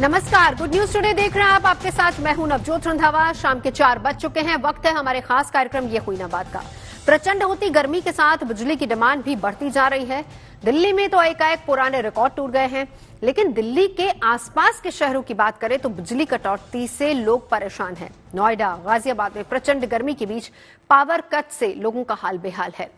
नमस्कार, good news today देख रहे हैं आप। आपके साथ मैं हूं नवजोत रंधावा। शाम के 4 बज चुके हैं। वक्त है हमारे खास कार्यक्रम ये हुई ना बात का। प्रचंड होती गर्मी के साथ बिजली की डिमांड भी बढ़ती जा रही है। दिल्ली में तो एकाएक पुराने रिकॉर्ड टूट गए हैं, लेकिन दिल्ली के आसपास के शहरों की बात करें तो बिजली कटौती से लोग परेशान हैं। नोएडा, गाजियाबाद में प्रचंड गर्मी के बीच पावर कट से लोगों का हाल बेहाल है।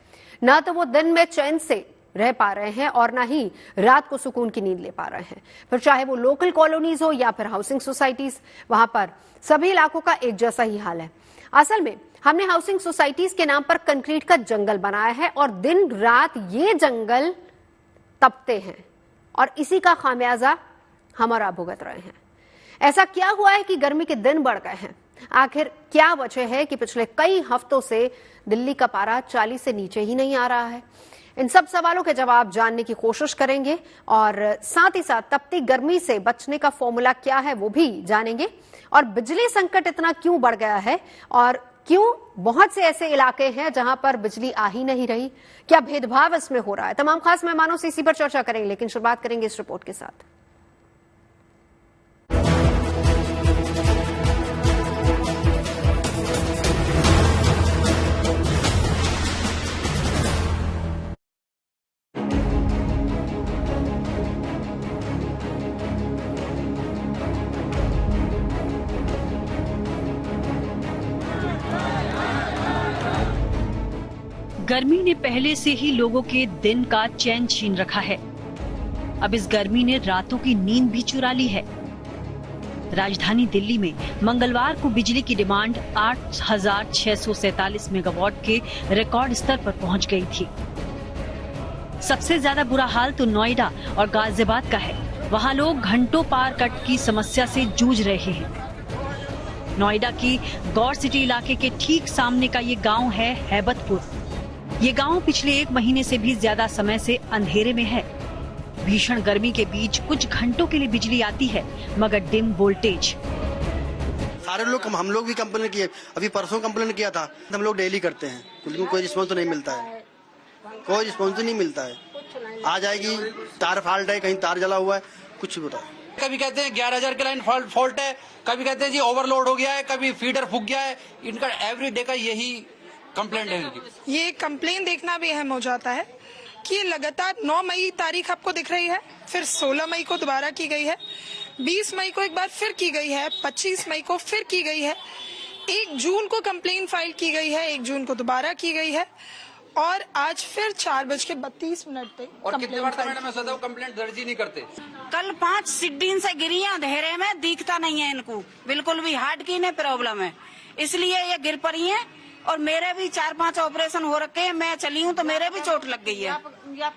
न तो वो दिन में चैन से रह पा रहे हैं और ना ही रात को सुकून की नींद ले पा रहे हैं। फिर चाहे वो लोकल कॉलोनीज हो या फिर हाउसिंग सोसाइटीज, वहां पर सभी इलाकों का एक जैसा ही हाल है। असल में हमने हाउसिंग सोसाइटीज के नाम पर कंक्रीट का जंगल बनाया है और दिन रात ये जंगल तपते हैं और इसी का खामियाजा हम और आप भुगत रहे हैं। ऐसा क्या हुआ है कि गर्मी के दिन बढ़ गए हैं? आखिर क्या वजह है कि पिछले कई हफ्तों से दिल्ली का पारा 40 से नीचे ही नहीं आ रहा है? इन सब सवालों के जवाब जानने की कोशिश करेंगे और साथ ही साथ तपती गर्मी से बचने का फॉर्मूला क्या है वो भी जानेंगे। और बिजली संकट इतना क्यों बढ़ गया है और क्यों बहुत से ऐसे इलाके हैं जहां पर बिजली आ ही नहीं रही? क्या भेदभाव इसमें हो रहा है? तमाम खास मेहमानों से इसी पर चर्चा करेंगे, लेकिन शुरुआत करेंगे इस रिपोर्ट के साथ। गर्मी ने पहले से ही लोगों के दिन का चैन छीन रखा है। अब इस गर्मी ने रातों की नींद भी चुरा ली है। राजधानी दिल्ली में मंगलवार को बिजली की डिमांड 8,647 मेगावाट के रिकॉर्ड स्तर पर पहुंच गई थी। सबसे ज्यादा बुरा हाल तो नोएडा और गाजियाबाद का है। वहां लोग घंटों पार कट की समस्या से जूझ रहे हैं। नोएडा की गौर सिटी इलाके के ठीक सामने का ये गांव है हैबतपुर। ये गांव पिछले 1 महीने से भी ज्यादा समय से अंधेरे में है। भीषण गर्मी के बीच कुछ घंटों के लिए बिजली आती है, मगर डिम वोल्टेज। सारे लोग हम लोग भी कंप्लेन किए, अभी परसों कंप्लेन किया था। हम लोग डेली करते हैं, लेकिन कोई रिस्पॉन्स तो नहीं मिलता है। कोई रिस्पॉन्स तो नहीं मिलता है। आ जाएगी, तार फॉल्ट है, कहीं तार जला हुआ है, कुछ भी बताओ। कभी कहते हैं 11,000 की लाइन फॉल्ट है, कभी कहते हैं जी ओवरलोड हो गया है, कभी फीडर फूक गया है। इनका एवरीडे का यही कंप्लेंट है। ये कंप्लेन देखना भी अहम हो जाता है कि ये लगातार 9 मई तारीख आपको दिख रही है, फिर 16 मई को दोबारा की गई है, 20 मई को एक बार फिर की गई है, 25 मई को फिर की गई है, 1 जून को कंप्लेन फाइल की गई है, 1 जून को दोबारा की गई है और आज फिर 4:32 पे। और कितने बार मैडम ऐसा था कंप्लेंट दर्ज ही नहीं करते। कल 5 सिड्डीन से गिरी है अंधेरे में, दिखता नहीं है इनको बिल्कुल भी। हार्ट की ने प्रॉब्लम है, इसलिए ये गिर पड़ी है। और मेरे भी 4-5 ऑपरेशन हो रखे हैं। मैं चली हूँ तो मेरे भी चोट लग गई है।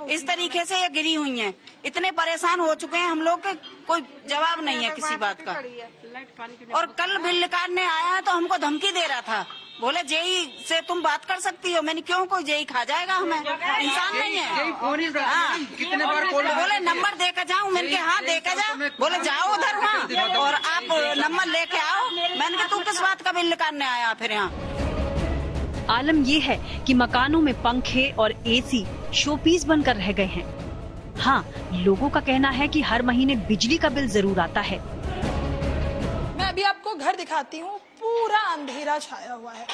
इस तरीके से ये गिरी हुई हैं। इतने परेशान हो चुके हैं हम लोग के कोई जवाब नहीं है किसी बात का। और कल बिल काटने आया तो हमको धमकी दे रहा था, बोले जेई से तुम बात कर सकती हो। मैंने क्यों, कोई जेई खा जाएगा हमें? इंसान नहीं है। हाँ, कितने बार बोले नंबर दे के जाऊँ। मैंने कहा हाँ दे के जा। बोले जाओ उधर वहाँ और आप नंबर लेके आओ। मैंने कहा तू किस बात का बिल काटने आया फिर यहाँ? आलम ये है कि मकानों में पंखे और एसी शोपीस बनकर रह गए हैं। हाँ, लोगों का कहना है कि हर महीने बिजली का बिल जरूर आता है। मैं अभी आपको घर दिखाती हूँ, पूरा अंधेरा छाया हुआ है।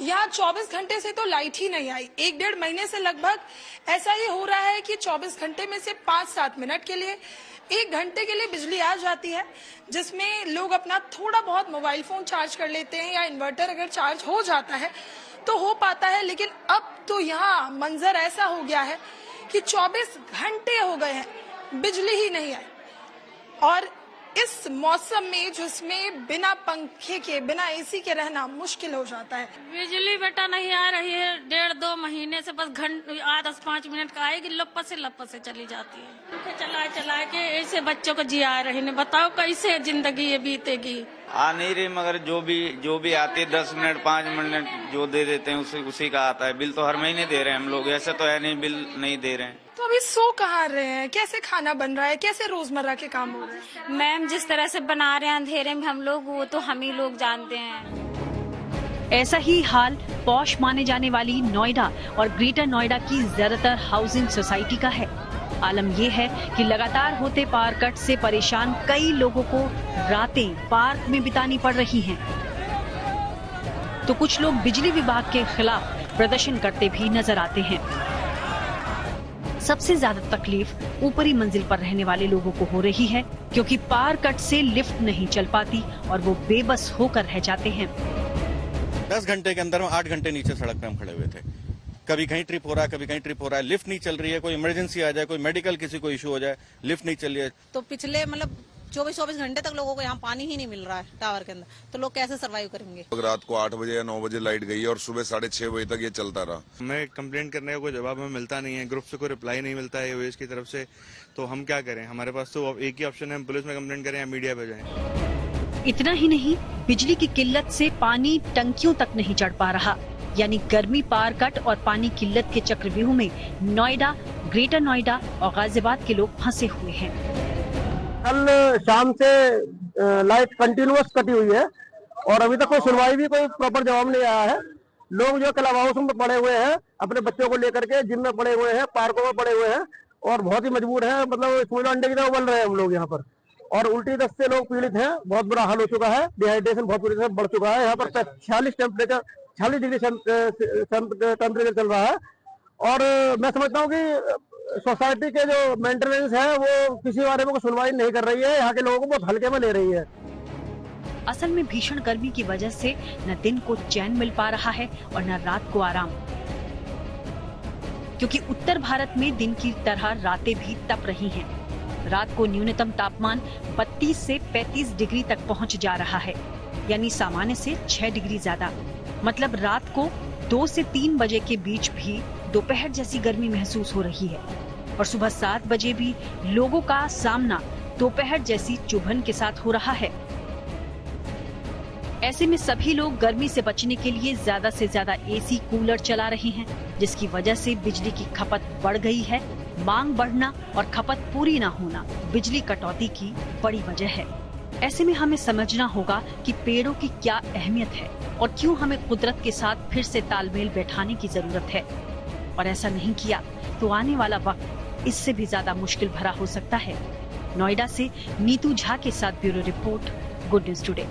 यहाँ 24 घंटे से तो लाइट ही नहीं आई। 1-1.5 महीने से लगभग ऐसा ही हो रहा है कि 24 घंटे में से 5-7 मिनट के लिए, 1 घंटे के लिए बिजली आ जाती है, जिसमें लोग अपना थोड़ा बहुत मोबाइल फोन चार्ज कर लेते हैं या इन्वर्टर अगर चार्ज हो जाता है तो हो पाता है। लेकिन अब तो यहाँ मंजर ऐसा हो गया है कि 24 घंटे हो गए हैं बिजली ही नहीं आई। और इस मौसम में जिसमें बिना पंखे के, बिना एसी के रहना मुश्किल हो जाता है। बिजली बेटा नहीं आ रही है 1.5-2 महीने से। बस 10-5 मिनट का आएगी, लपस से चली जाती है। चला के ऐसे बच्चों को जिया रही ने, बताओ कैसे जिंदगी ये बीतेगी? आ नहीं रही, मगर जो भी आती है 10 मिनट 5 मिनट जो दे देते हैं उसी का आता है। बिल तो हर महीने दे रहे हैं हम लोग, ऐसे तो है नहीं बिल नहीं दे रहे हैं। तो अभी सो कहाँ रहे हैं? कैसे खाना बन रहा है? कैसे रोजमर्रा के काम हो रहे हैं? मैम जिस तरह से बना रहे हैं अंधेरे में हम लोग, वो तो हम ही लोग जानते हैं। ऐसा ही हाल पॉश माने जाने वाली नोएडा और ग्रेटर नोएडा की ज्यादातर हाउसिंग सोसाइटी का है। आलम यह है कि लगातार होते पावर कट से परेशान कई लोगों को रातें पार्क में बितानी पड़ रही हैं। तो कुछ लोग बिजली विभाग के खिलाफ प्रदर्शन करते भी नजर आते हैं। सबसे ज्यादा तकलीफ ऊपरी मंजिल पर रहने वाले लोगों को हो रही है, क्योंकि पावर कट से लिफ्ट नहीं चल पाती और वो बेबस होकर रह जाते हैं। 10 घंटे के अंदर में 8 घंटे नीचे सड़क पे हम खड़े हुए थे। कभी कहीं ट्रिप हो रहा है, कभी कहीं ट्रिप हो रहा है, लिफ्ट नहीं चल रही है, कोई इमरजेंसी आ जाए, कोई मेडिकल किसी को इशू हो जाए, लिफ्ट नहीं चल रही है। तो पिछले 24 घंटे तक लोगों को यहाँ पानी ही नहीं मिल रहा है टावर के अंदर, तो लोग कैसे सरवाइव करेंगे। रात को 8 बजे या 9 बजे लाइट गई और सुबह 6:30 बजे तक ये चलता रहा। हमें कंप्लेंट करने का कोई जवाब हमें मिलता नहीं है, ग्रुप से कोई रिप्लाई नहीं मिलता है ओएस की तरफ से, तो हम क्या करें। हमारे पास तो एक ही ऑप्शन है, हम पुलिस में कंप्लेंट करें या मीडिया पे जाएं। इतना ही नहीं, बिजली की किल्लत से पानी टंकियों तक नहीं चढ़ पा रहा, यानी गर्मी, पावर कट और पानी किल्लत के चक्रव्यूह में नोएडा, ग्रेटर नोएडा और गाजियाबाद के लोग फंसे हुए हैं। कल शाम से लाइट कंटिन्यूअस कटी हुई है और अभी तक कोई सुनवाई भी, कोई प्रॉपर जवाब नहीं आया है। लोग जो क्लब हाउस में पड़े हुए हैं, अपने बच्चों को लेकर के जिम में पड़े हुए हैं, पार्कों में पड़े हुए हैं और बहुत ही मजबूर है। मतलब सूर्य अंडे की तरह उबल रहे हैं हम लोग यहाँ पर, और उल्टी दस्त से लोग पीड़ित हैं। बहुत बुरा हाल हो चुका है, डिहाइड्रेशन बहुत बुरी तरह बढ़ चुका है। यहाँ पर 46 डिग्री टेम्परेचर चल रहा है और मैं समझता हूँ कि सोसाइटी के जो मेंटेनेंस है वो किसी बारे में सुनवाई नहीं कर रही है, यहाँ के लोगों को बहुत हल्के में ले रही है। असल में भीषण गर्मी की वजह से न दिन को चैन मिल पा रहा है और न रात को आराम, क्योंकि उत्तर भारत में दिन की तरह रातें भी तप रही हैं। रात को न्यूनतम तापमान 32 से 35 डिग्री तक पहुंच जा रहा है, यानी सामान्य से 6 डिग्री ज्यादा। मतलब रात को 2 से 3 बजे के बीच भी दोपहर जैसी गर्मी महसूस हो रही है और सुबह 7 बजे भी लोगों का सामना दोपहर जैसी चुभन के साथ हो रहा है। ऐसे में सभी लोग गर्मी से बचने के लिए ज्यादा से ज्यादा एसी, कूलर चला रहे हैं, जिसकी वजह से बिजली की खपत बढ़ गई है। मांग बढ़ना और खपत पूरी न होना बिजली कटौती की बड़ी वजह है। ऐसे में हमें समझना होगा कि पेड़ों की क्या अहमियत है और क्यों हमें कुदरत के साथ फिर से तालमेल बैठाने की जरूरत है। और ऐसा नहीं किया तो आने वाला वक्त इससे भी ज्यादा मुश्किल भरा हो सकता है। नोएडा से नीतू झा के साथ bureau report, good news today.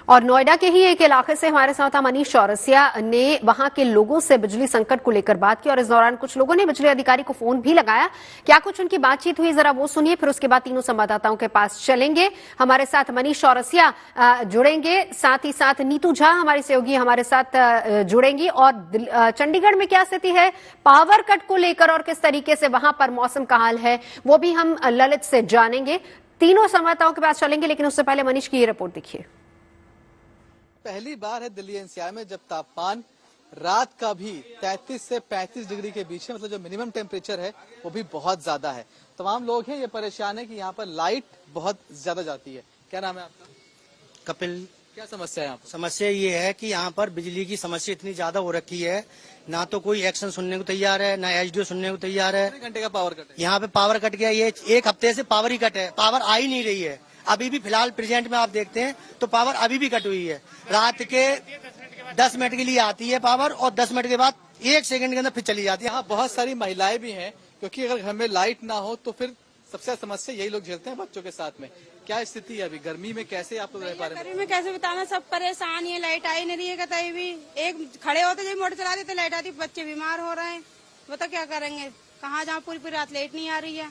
और नोएडा के ही एक इलाके से हमारे साथ मनीष चौरसिया ने वहां के लोगों से बिजली संकट को लेकर बात की और इस दौरान कुछ लोगों ने बिजली अधिकारी को फोन भी लगाया। क्या कुछ उनकी बातचीत हुई, जरा वो सुनिए, फिर उसके बाद तीनों संवाददाताओं के पास चलेंगे। हमारे साथ मनीष चौरसिया जुड़ेंगे, साथ ही साथ नीतू झा हमारी सहयोगी हमारे साथ जुड़ेंगी। और चंडीगढ़ में क्या स्थिति है पावर कट को लेकर और किस तरीके से वहां पर मौसम का हाल है, वो भी हम ललित से जानेंगे। तीनों संवाददाताओं के पास चलेंगे, लेकिन उससे पहले मनीष की ये रिपोर्ट देखिए। पहली बार है दिल्ली एनसीआर में जब तापमान रात का भी 33 से 35 डिग्री के बीच है, मतलब जो मिनिमम टेम्परेचर है वो भी बहुत ज्यादा है। तमाम लोग हैं ये परेशान है कि यहाँ पर लाइट बहुत ज्यादा जाती है। क्या नाम है आपका? कपिल। क्या समस्या है यहाँ पर? समस्या ये है कि यहाँ पर बिजली की समस्या इतनी ज्यादा हो रखी है, ना तो कोई एक्शन सुनने को तैयार है, ना एचडीओ सुनने को तैयार है। कितने घंटे का पावर कट है? यहाँ पे पावर कट गया, ये 1 हफ्ते से पावर ही कट है, पावर आ ही नहीं रही है। अभी भी फिलहाल प्रेजेंट में आप देखते हैं तो पावर अभी भी कट हुई है। रात के 10 मिनट के लिए आती है पावर और 10 मिनट के बाद 1 सेकंड के अंदर फिर चली जाती है। यहाँ बहुत सारी महिलाएं भी हैं, क्योंकि अगर घर में लाइट ना हो तो फिर सबसे समस्या यही लोग झेलते हैं बच्चों के साथ में। क्या स्थिति है अभी गर्मी में, कैसे आप लोग रह पा रहे हैं? गर्मी में कैसे बिताना, सब परेशान है, लाइट आई नहीं रही है कहीं भी। एक खड़े होते जब मोटर चला देते लाइट आती, बच्चे बीमार हो रहे हैं, बता क्या करेंगे, कहाँ जहाँ पूरी पूरी रात लाइट नहीं आ रही है।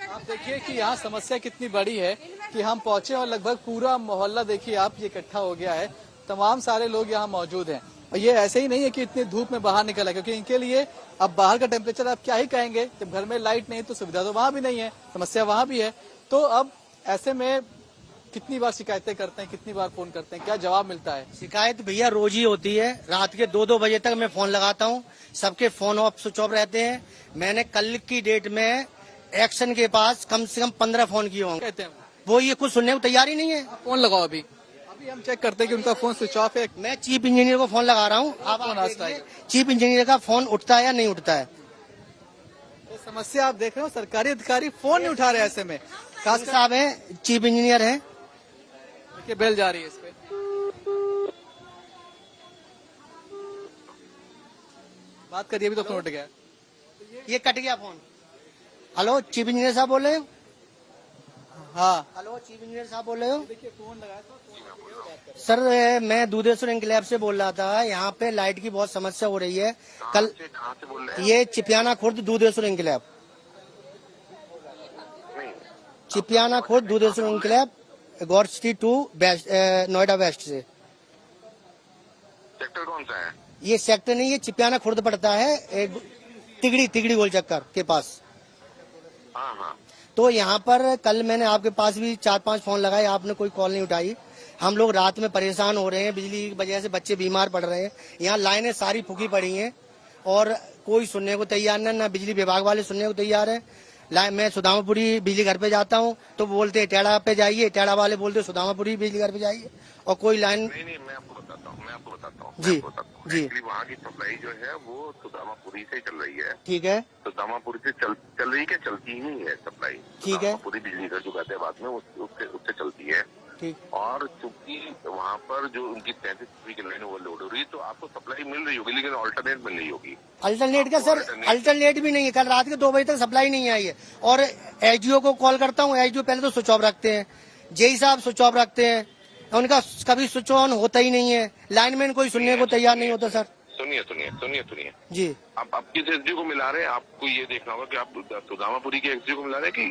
आप देखिए कि यहाँ समस्या कितनी बड़ी है कि हम पहुंचे और लगभग पूरा मोहल्ला देखिए आप ये इकट्ठा हो गया है, तमाम सारे लोग यहाँ मौजूद हैं। और ये ऐसे ही नहीं है कि इतनी धूप में बाहर निकला, क्योंकि इनके लिए अब बाहर का टेम्परेचर आप क्या ही कहेंगे, जब घर में लाइट नहीं तो सुविधा तो वहाँ भी नहीं है, समस्या वहाँ भी है। तो अब ऐसे में कितनी बार शिकायतें करते हैं, कितनी बार फोन करते हैं, क्या जवाब मिलता है? शिकायत भैया रोज ही होती है, रात के 2-2 बजे तक मैं फोन लगाता हूँ, सबके फोन ऑफ स्विच ऑफ रहते हैं। मैंने कल की डेट में एक्शन के पास कम से कम 15 फोन किए होंगे, कहते हैं वो ये कुछ सुनने को तैयार ही नहीं है। फोन लगाओ अभी हम चेक करते हैं कि उनका फोन स्विच ऑफ है। मैं चीफ इंजीनियर को फोन लगा रहा हूँ, चीफ इंजीनियर का फोन उठता है या नहीं उठता है। तो समस्या आप देख रहे हो, सरकारी अधिकारी फोन नहीं उठा रहे ऐसे में। खास साहब है, चीफ इंजीनियर है, बेल जा रही है इस पे। बात करिए, अभी तो फोन उठ गया। ये कट गया फोन। हेलो, चीफ इंजीनियर साहब बोल रहे हो? हाँ, हेलो, चीफ इंजीनियर साहब बोल रहे हो? सर, मैं दूधेश्वर इंक्लेव से बोल रहा था। यहाँ पे लाइट की बहुत समस्या हो रही है। कल ये चिपियाना खुर्द दूधेश्वर इंक्लेव, चिपियाना खुर्द दूधेश्वर इंक्लेव, गौर सिटी 2 नोएडा वेस्ट से। सेक्टर कौन सा है? ये सेक्टर नहीं, ये चिपियाना खुर्द पड़ता है, तिगड़ी गोल चक्कर के पास। हाँ हाँ। तो यहाँ पर कल मैंने आपके पास भी 4-5 फोन लगाए, आपने कोई कॉल नहीं उठाई। हम लोग रात में परेशान हो रहे हैं, बिजली की वजह से बच्चे बीमार पड़ रहे हैं। यहाँ लाइनें सारी फूकी पड़ी हैं और कोई सुनने को तैयार नहीं, ना बिजली विभाग वाले सुनने को तैयार है। मैं सुदामापुरी बिजली घर पे जाता हूँ तो बोलते टेढ़ा पे जाइए, टेढ़ा वाले बोलते सुदामापुरी बिजली घर पे जाइए, और कोई लाइन नहीं, मैं आपको बताता हूँ जी जी। वहाँ की सप्लाई जो है वो सुदामापुरी से चल रही है। ठीक है, सुदामापुरी से चल रही है, चलती ही नहीं है सप्लाई। ठीक है, पूरी बिजली घर जो गाजियाबाद में उससे चलती है। ठीक। और चूंकि वहाँ पर जो उनकी 33 की लाइन ओवरलोड हो रही है, तो आपको सप्लाई मिल रही होगी, लेकिन अल्टरनेट मिल रही होगी। अल्टरनेट का सर, अल्टरनेट भी नहीं है। कल रात के 2 बजे तक सप्लाई नहीं आई है। और एसडीओ को कॉल करता हूँ, एसडीओ पहले तो स्विच ऑफ रखते हैं, जेई साहब स्विच ऑफ रखते हैं, उनका कभी स्विच ऑन होता ही नहीं है। लाइनमैन कोई सुनने को तैयार नहीं होता सर। सुनिए जी। आप किस एसडीओ को मिला रहे हैं? आपको ये देखना होगा कि आप सुदामापुरी के एसडीओ को मिला रहे हैं कि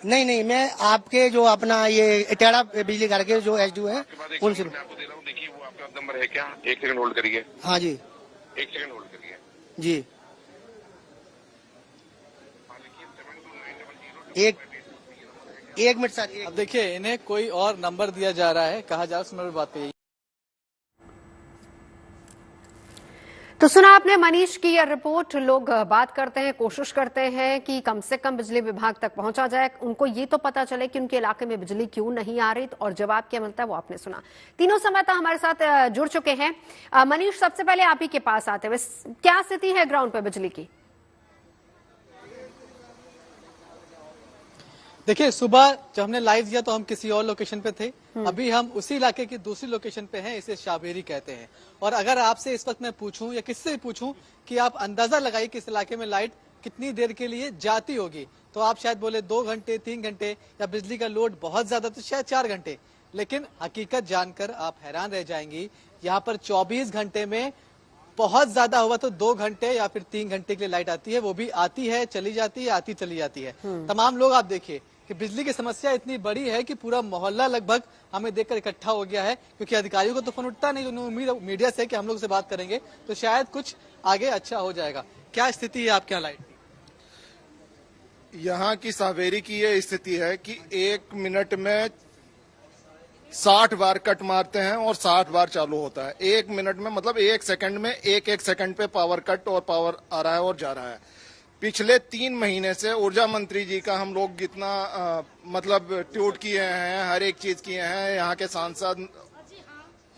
नहीं, मैं आपके जो अपना ये टेढ़ा बिजली घर के जो एसडीओ है उनसे आपको दे रहा हूँ। देखिए वो आपका नंबर है क्या? 1 सेकंड होल्ड करिए। हाँ जी, 1 सेकंड होल्ड करिए जी। एक मिनट सर। अब देखिए, इन्हें कोई और नंबर दिया जा रहा है, कहा जा रहा है उस नंबर पर बात करिए। तो सुना आपने मनीष की यह रिपोर्ट। लोग बात करते हैं, कोशिश करते हैं कि कम से कम बिजली विभाग तक पहुंचा जाए, उनको ये तो पता चले कि उनके इलाके में बिजली क्यों नहीं आ रही, और जवाब क्या मिलता है वो आपने सुना। तीनों संवाददाता हमारे साथ जुड़ चुके हैं। मनीष, सबसे पहले आप ही के पास आते हुए, क्या स्थिति है ग्राउंड पे बिजली की? देखिए, सुबह जब हमने लाइव दिया तो हम किसी और लोकेशन पे थे, अभी हम उसी इलाके की दूसरी लोकेशन पे हैं, इसे शाहबेरी कहते हैं। और अगर आपसे इस वक्त मैं पूछूं या किससे भी पूछूं कि आप अंदाजा लगाइए कि इस इलाके में लाइट कितनी देर के लिए जाती होगी, तो आप शायद बोले 2 घंटे, 3 घंटे, या बिजली का लोड बहुत ज्यादा तो शायद 4 घंटे। लेकिन हकीकत जानकर आप हैरान रह जाएंगी, यहाँ पर 24 घंटे में बहुत ज्यादा हुआ तो 2 घंटे या फिर 3 घंटे के लिए लाइट आती है, वो भी आती है चली जाती है, आती चली जाती है। तमाम लोग, आप देखिए कि बिजली की समस्या इतनी बड़ी है कि पूरा मोहल्ला लगभग हमें देखकर इकट्ठा हो गया है, क्योंकि अधिकारियों को तो फोन उठता नहीं। उम्मीद मीडिया से कि हम लोग से बात करेंगे तो शायद कुछ आगे अच्छा हो जाएगा। क्या स्थिति है आपके यहाँ लाइट? यहाँ की शाहबेरी की ये स्थिति है कि 1 मिनट में 60 बार कट मारते हैं और 60 बार चालू होता है। 1 मिनट में मतलब 1 सेकंड में 1 सेकंड पे पावर कट और पावर आ रहा है और जा रहा है। पिछले 3 महीने से ऊर्जा मंत्री जी का हम लोग जितना मतलब ट्वीट किए हैं, हर एक चीज किए हैं, यहाँ के सांसद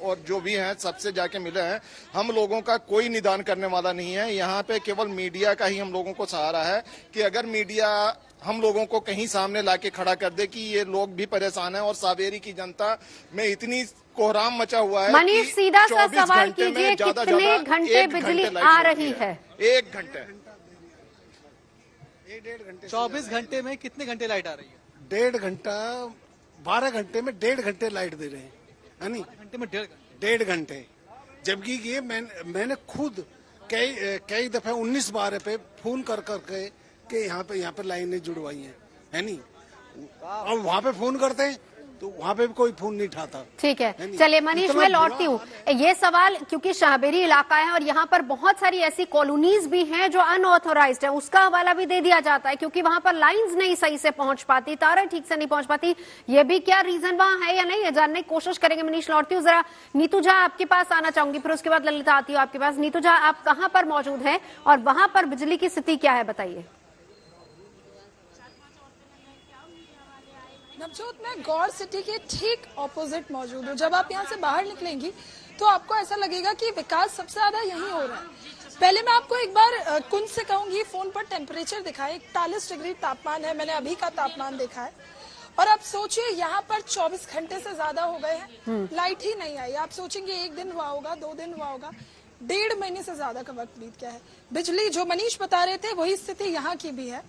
और जो भी हैं सबसे जाके मिले हैं, हम लोगों का कोई निदान करने वाला नहीं है। यहाँ पे केवल मीडिया का ही हम लोगों को सहारा है कि अगर मीडिया हम लोगों को कहीं सामने लाके खड़ा कर दे कि ये लोग भी परेशान है और शाहबेरी की जनता में इतनी कोहराम मचा हुआ है। मनीष, सीधा सा सवाल कीजिए, कितने घंटे बिजली आ रही है? 1 घंटे, 24 घंटे में कितने घंटे लाइट आ रही है? 1.5 घंटा, 12 घंटे में 1.5 घंटे लाइट दे रहे हैं, है नी? घंटे में 1.5 घंटे। जबकि ये मैंने खुद कई दफे 19 बार पे फोन कर करके कि यहाँ पे लाइनें जुड़वाई है नी? और वहाँ पे फोन करते हैं तो वहाँ पे भी कोई फोन नहीं उठाता। ठीक है, चलिए मनीष, मैं लौटती हूँ। ये सवाल, क्योंकि शाहबेरी इलाका है और यहाँ पर बहुत सारी ऐसी कॉलोनीज भी हैं जो अनऑथोराइज्ड है, उसका हवाला भी दे दिया जाता है, क्योंकि वहां पर लाइंस नहीं सही से पहुंच पाती, तारें ठीक से नहीं पहुंच पाती। ये भी क्या रीजन वहां है या नहीं है, जानने की कोशिश करेंगे। मनीष, लौटती हूँ। जरा नीतू झा आपके पास आना चाहूंगी, फिर उसके बाद ललिता आती हूँ आपके पास। नीतू झा, आप कहाँ पर मौजूद है और वहां पर बिजली की स्थिति क्या है, बताइए। नवजोत, मैं गौर सिटी के ठीक ऑपोजिट मौजूद हूँ। जब आप यहाँ से बाहर निकलेंगी तो आपको ऐसा लगेगा कि विकास सबसे ज्यादा यहीं हो रहा है। पहले मैं आपको एक बार कुंज से कहूंगी, फोन पर टेम्परेचर दिखाए, 41 डिग्री तापमान है, मैंने अभी का तापमान देखा है। और अब सोचिए, यहाँ पर 24 घंटे से ज्यादा हो गए हैं, लाइट ही नहीं आई। आप सोचेंगे 1 दिन हुआ होगा, 2 दिन हुआ होगा, 1.5 महीने से ज्यादा का वक्त बीत गया है। बिजली, जो मनीष बता रहे थे, वही स्थिति यहाँ की भी है।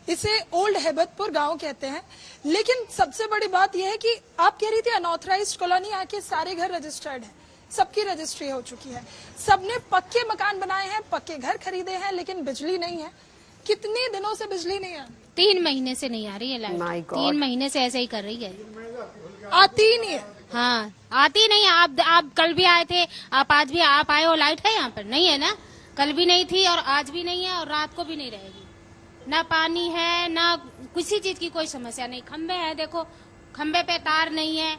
इसे ओल्ड हेबतपुर गांव कहते हैं। लेकिन सबसे बड़ी बात यह है कि आप कह रही थी अनऑथराइज्ड कॉलोनी, आके सारे घर रजिस्टर्ड है, सबकी रजिस्ट्री हो चुकी है, सबने पक्के मकान बनाए हैं, पक्के घर खरीदे हैं, लेकिन बिजली नहीं है। कितने दिनों से बिजली नहीं है? 3 महीने से नहीं आ रही है लाइट। 3 महीने से ऐसे ही कर रही है, आती ही नहीं है। हाँ, आती नहीं है। आप कल भी आए थे, आप आज भी आप आए हो, लाइट है यहाँ पर? नहीं है ना, कल भी नहीं थी और आज भी नहीं है और रात को भी नहीं रहेगी। ना पानी है, ना किसी चीज की कोई समस्या नहीं। खंबे हैं, देखो खंबे पे तार नहीं है।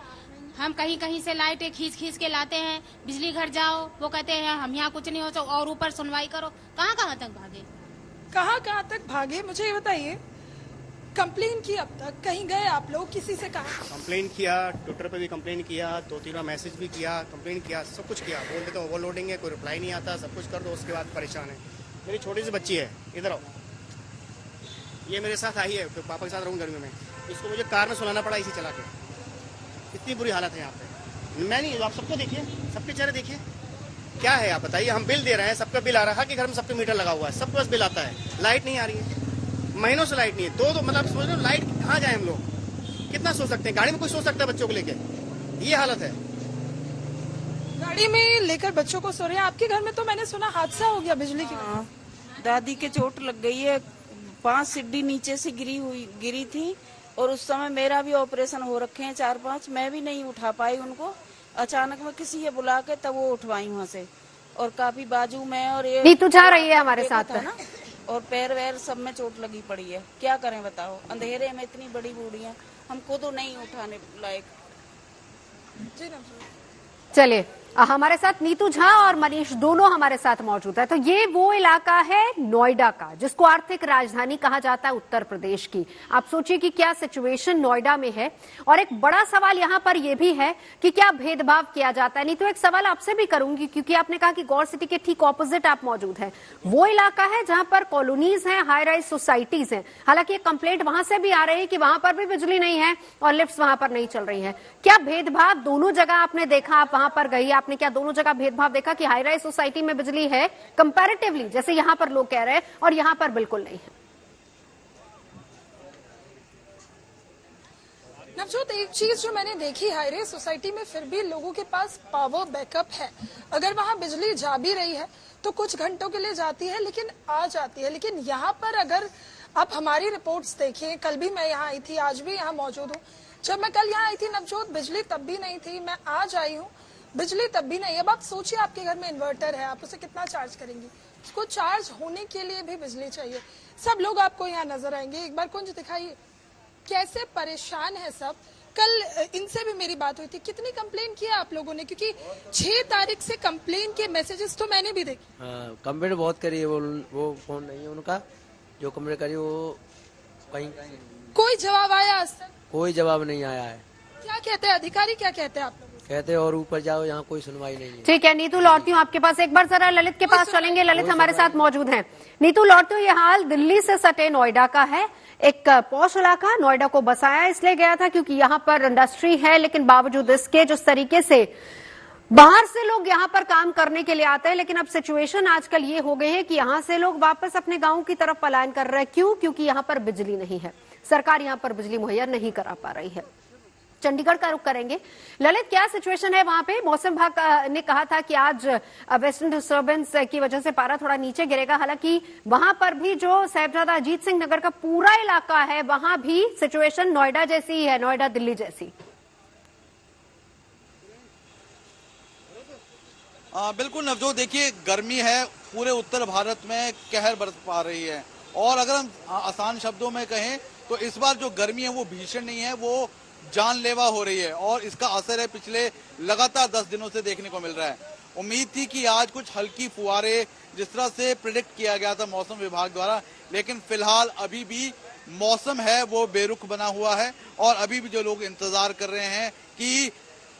हम कहीं कहीं से लाइटें खींच के लाते हैं, बिजली घर जाओ, वो कहते हैं हम यहाँ कुछ नहीं हो सकता, और ऊपर सुनवाई करो। कहाँ कहाँ तक भागे, कहाँ तक भागे? मुझे ये बताइए, कंप्लेन की अब तक? कहीं गए आप लोग, किसी से कहा? कंप्लेन किया, ट्विटर पे भी कंप्लेन किया, 2-3 बार मैसेज भी किया, कंप्लेन किया, सब कुछ किया। बोल देते ओवरलोडिंग है, कोई रिप्लाई नहीं आता, सब कुछ कर दो, उसके बाद परेशान है। मेरी छोटी सी बच्ची है, इधर आओ, ये मेरे साथ आई है, पापा के साथ रहूँ गर्मी में। इसको मुझे कार में सुनाना पड़ा इसी चला के। इतनी बुरी हालत है यहाँ पे। मैं नहीं, आप सबको देखिए, सबके चेहरे देखिए, क्या है आप बताइए। हम बिल दे रहे हैं, सबका बिल आ रहा है, कि घर में सबके मीटर लगा हुआ है, सबके पास बिल आता है, लाइट नहीं आ रही है, महीनों से लाइट नहीं है। दो मतलब समझ लो, लाइट कहाँ जाए हम लोग, कितना सो सकते हैं? गाड़ी में कोई सो सकता है बच्चों को लेके? ये हालत है। गाड़ी में लेकर बच्चों को सो रहे हैं। आपके घर में तो मैंने सुना हादसा हो गया बिजली की वजह से। दादी के चोट लग गई है, 5 सीढ़ी नीचे से गिरी थी और उस समय मेरा भी ऑपरेशन हो रखे हैं 4-5। मैं भी नहीं उठा पाई उनको, अचानक में किसी ये बुला के तब वो उठवाई वहाँ से। और काफी बाजू में और ये नीतू जा रही है हमारे साथ ना, और पैर वैर सब में चोट लगी पड़ी है। क्या करें बताओ, अंधेरे में इतनी बड़ी बूढ़ियां, हमको तो नहीं उठाने लायक। चलिए, हमारे साथ नीतू झा और मनीष दोनों हमारे साथ मौजूद है। तो ये वो इलाका है नोएडा का, जिसको आर्थिक राजधानी कहा जाता है उत्तर प्रदेश की। आप सोचिए कि क्या सिचुएशन नोएडा में है। और एक बड़ा सवाल यहाँ पर यह भी है कि क्या भेदभाव किया जाता है। नीतू, एक सवाल आपसे भी करूंगी, क्योंकि आपने कहा कि गौर सिटी के ठीक ऑपोजिट आप मौजूद है। वो इलाका है जहां पर कॉलोनीज हैं, हाई राइज सोसाइटीज हैं। हालांकि कंप्लेंट वहां से भी आ रही है कि वहां पर भी बिजली नहीं है और लिफ्ट वहां पर नहीं चल रही है। क्या भेदभाव दोनों जगह आपने देखा? आप वहां पर गई, आपने क्या दोनों जगह भेदभाव देखा कि हाई राइज सोसाइटी में बिजली है कंपैरेटिवली, जैसे यहां पर लोग कह रहे हैं, और यहां पर बिल्कुल नहीं है? नवजोत, एक चीज जो मैंने देखी, हाई राइज सोसाइटी में फिर भी लोगों के पास पावर बैकअप है। अगर वहां बिजली जा भी रही है तो कुछ घंटों के लिए जाती है, लेकिन आ जाती है। लेकिन यहाँ पर अगर आप हमारी रिपोर्ट्स देखिए, कल भी मैं यहाँ आई थी, आज भी यहाँ मौजूद हूँ। जब मैं कल यहाँ आई थी नवजोत, बिजली तब भी नहीं थी। मैं आज आई हूँ, बिजली तब भी नहीं। अब आप सोचिए, आपके घर में इन्वर्टर है, आप उसे कितना चार्ज करेंगी? उसको चार्ज होने के लिए भी बिजली चाहिए। सब लोग आपको यहाँ नजर आएंगे। एक बार कुंज दिखाइए, कैसे परेशान है सब। कल इनसे भी मेरी बात हुई थी। कितनी कंप्लेन किया आप लोगों ने? क्योंकि 6 तारीख से कंप्लेन के मैसेजेस तो मैंने भी देखे। कंप्लेन बहुत करी है, वो फोन नहीं है उनका, जो कंप्लेन करी वो कहीं कोई जवाब आया आज तक? कोई जवाब नहीं आया है। क्या कहते हैं अधिकारी, क्या कहते हैं आप लोग? कहते हैं और ऊपर जाओ, यहाँ कोई सुनवाई नहीं है। ठीक है नीतू, लौटती हूँ आपके पास। एक बार जरा ललित के पास चलेंगे। ललित हमारे साथ मौजूद हैं। नीतू, लौटती हूँ। ये हाल दिल्ली से सटे नोएडा का है। एक पॉश इलाका, नोएडा को बसाया इसलिए गया था क्योंकि यहाँ पर इंडस्ट्री है, लेकिन बावजूद इसके जिस तरीके से बाहर से लोग यहाँ पर काम करने के लिए आते हैं, लेकिन अब सिचुएशन आजकल ये हो गई है कि यहाँ से लोग वापस अपने गाँव की तरफ पलायन कर रहे हैं। क्यों? क्योंकि यहाँ पर बिजली नहीं है, सरकार यहाँ पर बिजली मुहैया नहीं करा पा रही है। चंडीगढ़ का रुख करेंगे। ललित, क्या सिचुएशन है वहां पे? मौसम विभाग ने कहा था कि आज वेस्टर्न डिस्टर्बेंस की वजह से पारा थोड़ा नीचे गिरेगा। हालांकि वहां पर भी जो साहिबजादा अजीत सिंह नगर का पूरा इलाका है, वहां भी सिचुएशन नोएडा जैसी ही है, नोएडा दिल्ली जैसी। बिल्कुल नवजोत, देखिए गर्मी है, पूरे उत्तर भारत में कहर बरस पा रही है। और अगर हम आसान शब्दों में कहें तो इस बार जो गर्मी है वो भीषण नहीं है, वो जानलेवा हो रही है। और इसका असर है पिछले लगातार 10 दिनों से देखने को मिल रहा है। उम्मीद थी कि आज कुछ हल्की फुहारे जिस तरह से प्रेडिक्ट किया गया था मौसम विभाग द्वारा, लेकिन फिलहाल अभी भी मौसम है वो बेरुख बना हुआ है। और अभी भी जो लोग इंतजार कर रहे हैं कि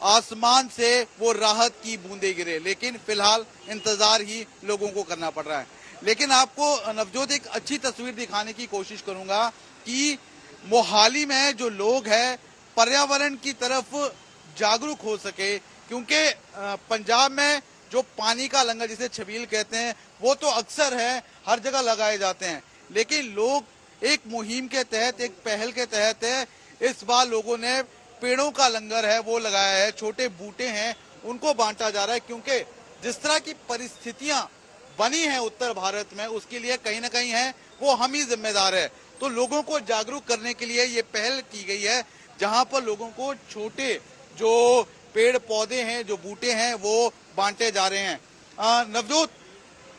आसमान से वो राहत की बूंदे गिरे, लेकिन फिलहाल इंतजार ही लोगों को करना पड़ रहा है। लेकिन आपको नवजोत एक अच्छी तस्वीर दिखाने की कोशिश करूंगा कि मोहाली में जो लोग हैं पर्यावरण की तरफ जागरूक हो सके, क्योंकि पंजाब में जो पानी का लंगर जिसे छबील कहते हैं वो तो अक्सर है, हर जगह लगाए जाते हैं, लेकिन लोग एक मुहिम के तहत, एक पहल के तहत है, इस बार लोगों ने पेड़ों का लंगर है वो लगाया है। छोटे बूटे हैं उनको बांटा जा रहा है, क्योंकि जिस तरह की परिस्थितियां बनी हैं उत्तर भारत में, उसके लिए कहीं ना कहीं है वो हम ही जिम्मेदार है। तो लोगों को जागरूक करने के लिए ये पहल की गई है, जहां पर लोगों को छोटे जो पेड़ पौधे हैं, जो बूटे हैं, वो बांटे जा रहे हैं। नवजोत,